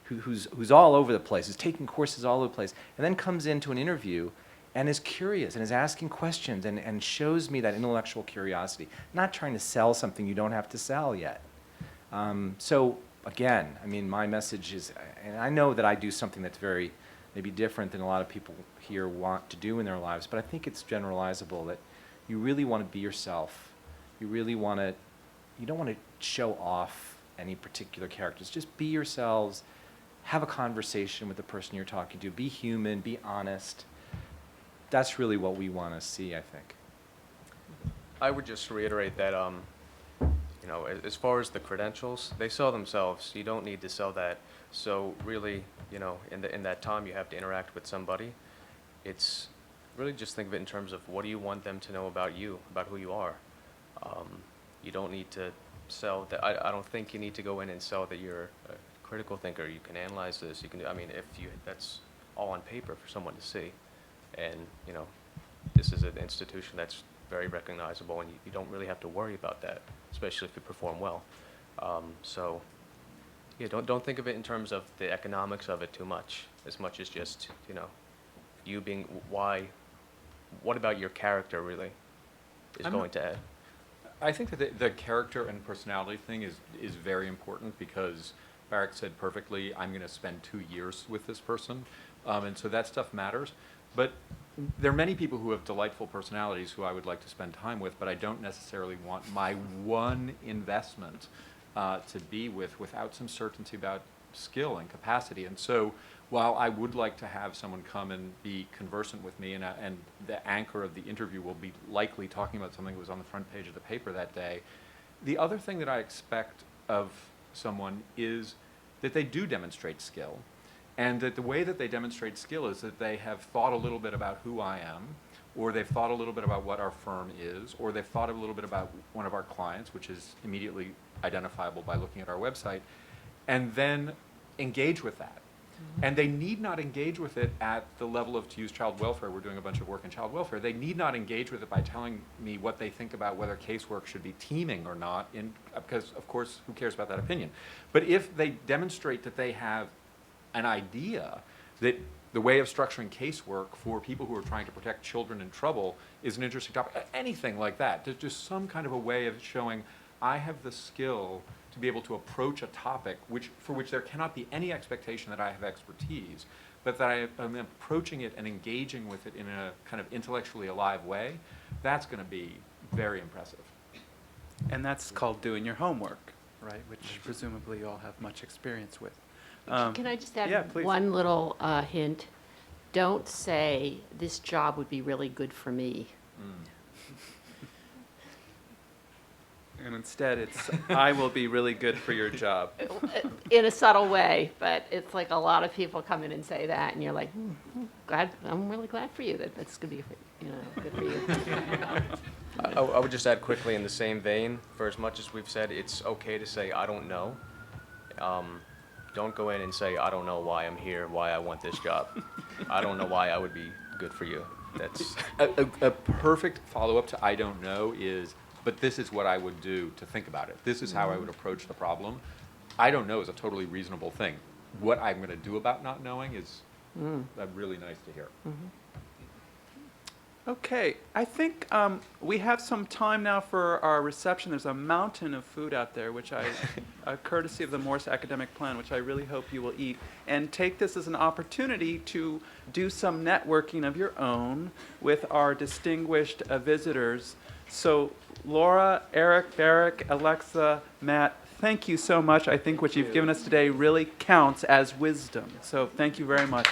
who's all over the place, is taking courses all over the place, and then comes into an interview and is curious and is asking questions and shows me that intellectual curiosity, not trying to sell something you don't have to sell yet. So again, I mean, my message is, and I know that I do something that's very maybe different than a lot of people here want to do in their lives, but I think it's generalizable that you really want to be yourself. You really want to, you don't want to show off any particular characters. Just be yourselves. Have a conversation with the person you're talking to. Be human. Be honest. That's really what we want to see, I think. I would just reiterate that, as far as the credentials, they sell themselves. You don't need to sell that. So really, in that time you have to interact with somebody. It's really just think of it in terms of what do you want them to know about you, about who you are. You don't need to sell that. I don't think you need to go in and sell that you're a critical thinker. You can analyze this. You can. That's all on paper for someone to see, and this is an institution that's very recognizable, and you don't really have to worry about that, especially if you perform well. So, yeah, don't think of it in terms of the economics of it too much, as much as just you being why. What about your character really is going to add? I think that the character and personality thing is very important because Barak said perfectly, I'm going to spend 2 years with this person. And so that stuff matters. But there are many people who have delightful personalities who I would like to spend time with, but I don't necessarily want my one investment to be without some certainty about skill and capacity. And so while I would like to have someone come and be conversant with me, and the anchor of the interview will be likely talking about something that was on the front page of the paper that day, the other thing that I expect of someone is that they do demonstrate skill, and that the way that they demonstrate skill is that they have thought a little bit about who I am, or they've thought a little bit about what our firm is, or they've thought a little bit about one of our clients, which is immediately identifiable by looking at our website, and then engage with that. And they need not engage with it at the level of, to use child welfare, we're doing a bunch of work in child welfare, they need not engage with it by telling me what they think about whether casework should be teaming or not, because of course, who cares about that opinion? But if they demonstrate that they have an idea that the way of structuring casework for people who are trying to protect children in trouble is an interesting topic, anything like that, there's just some kind of a way of showing I have the skill to be able to approach a topic for which there cannot be any expectation that I have expertise, but that I am approaching it and engaging with it in a kind of intellectually alive way, that's going to be very impressive. And that's called doing your homework, right? Which presumably you all have much experience with. Can I just add yeah, please. one little hint? Don't say, this job would be really good for me. And instead it's, I will be really good for your job. In a subtle way, but it's like a lot of people come in and say that, and you're like, I'm really glad for you that that's going to be good for you. I would just add quickly in the same vein, for as much as we've said it's okay to say, I don't know, don't go in and say, I don't know why I'm here, why I want this job. I don't know why I would be good for you. That's a perfect follow-up to I don't know is, but this is what I would do to think about it. This is how I would approach the problem. I don't know is a totally reasonable thing. What I'm going to do about not knowing is really nice to hear. Okay, I think we have some time now for our reception. There's a mountain of food out there, which courtesy of the Morse Academic Plan, which I really hope you will eat. And take this as an opportunity to do some networking of your own with our distinguished visitors. So Laura, Eric, Barak, Alexa, Matt, thank you so much. I think what you've given us today really counts as wisdom. So thank you very much.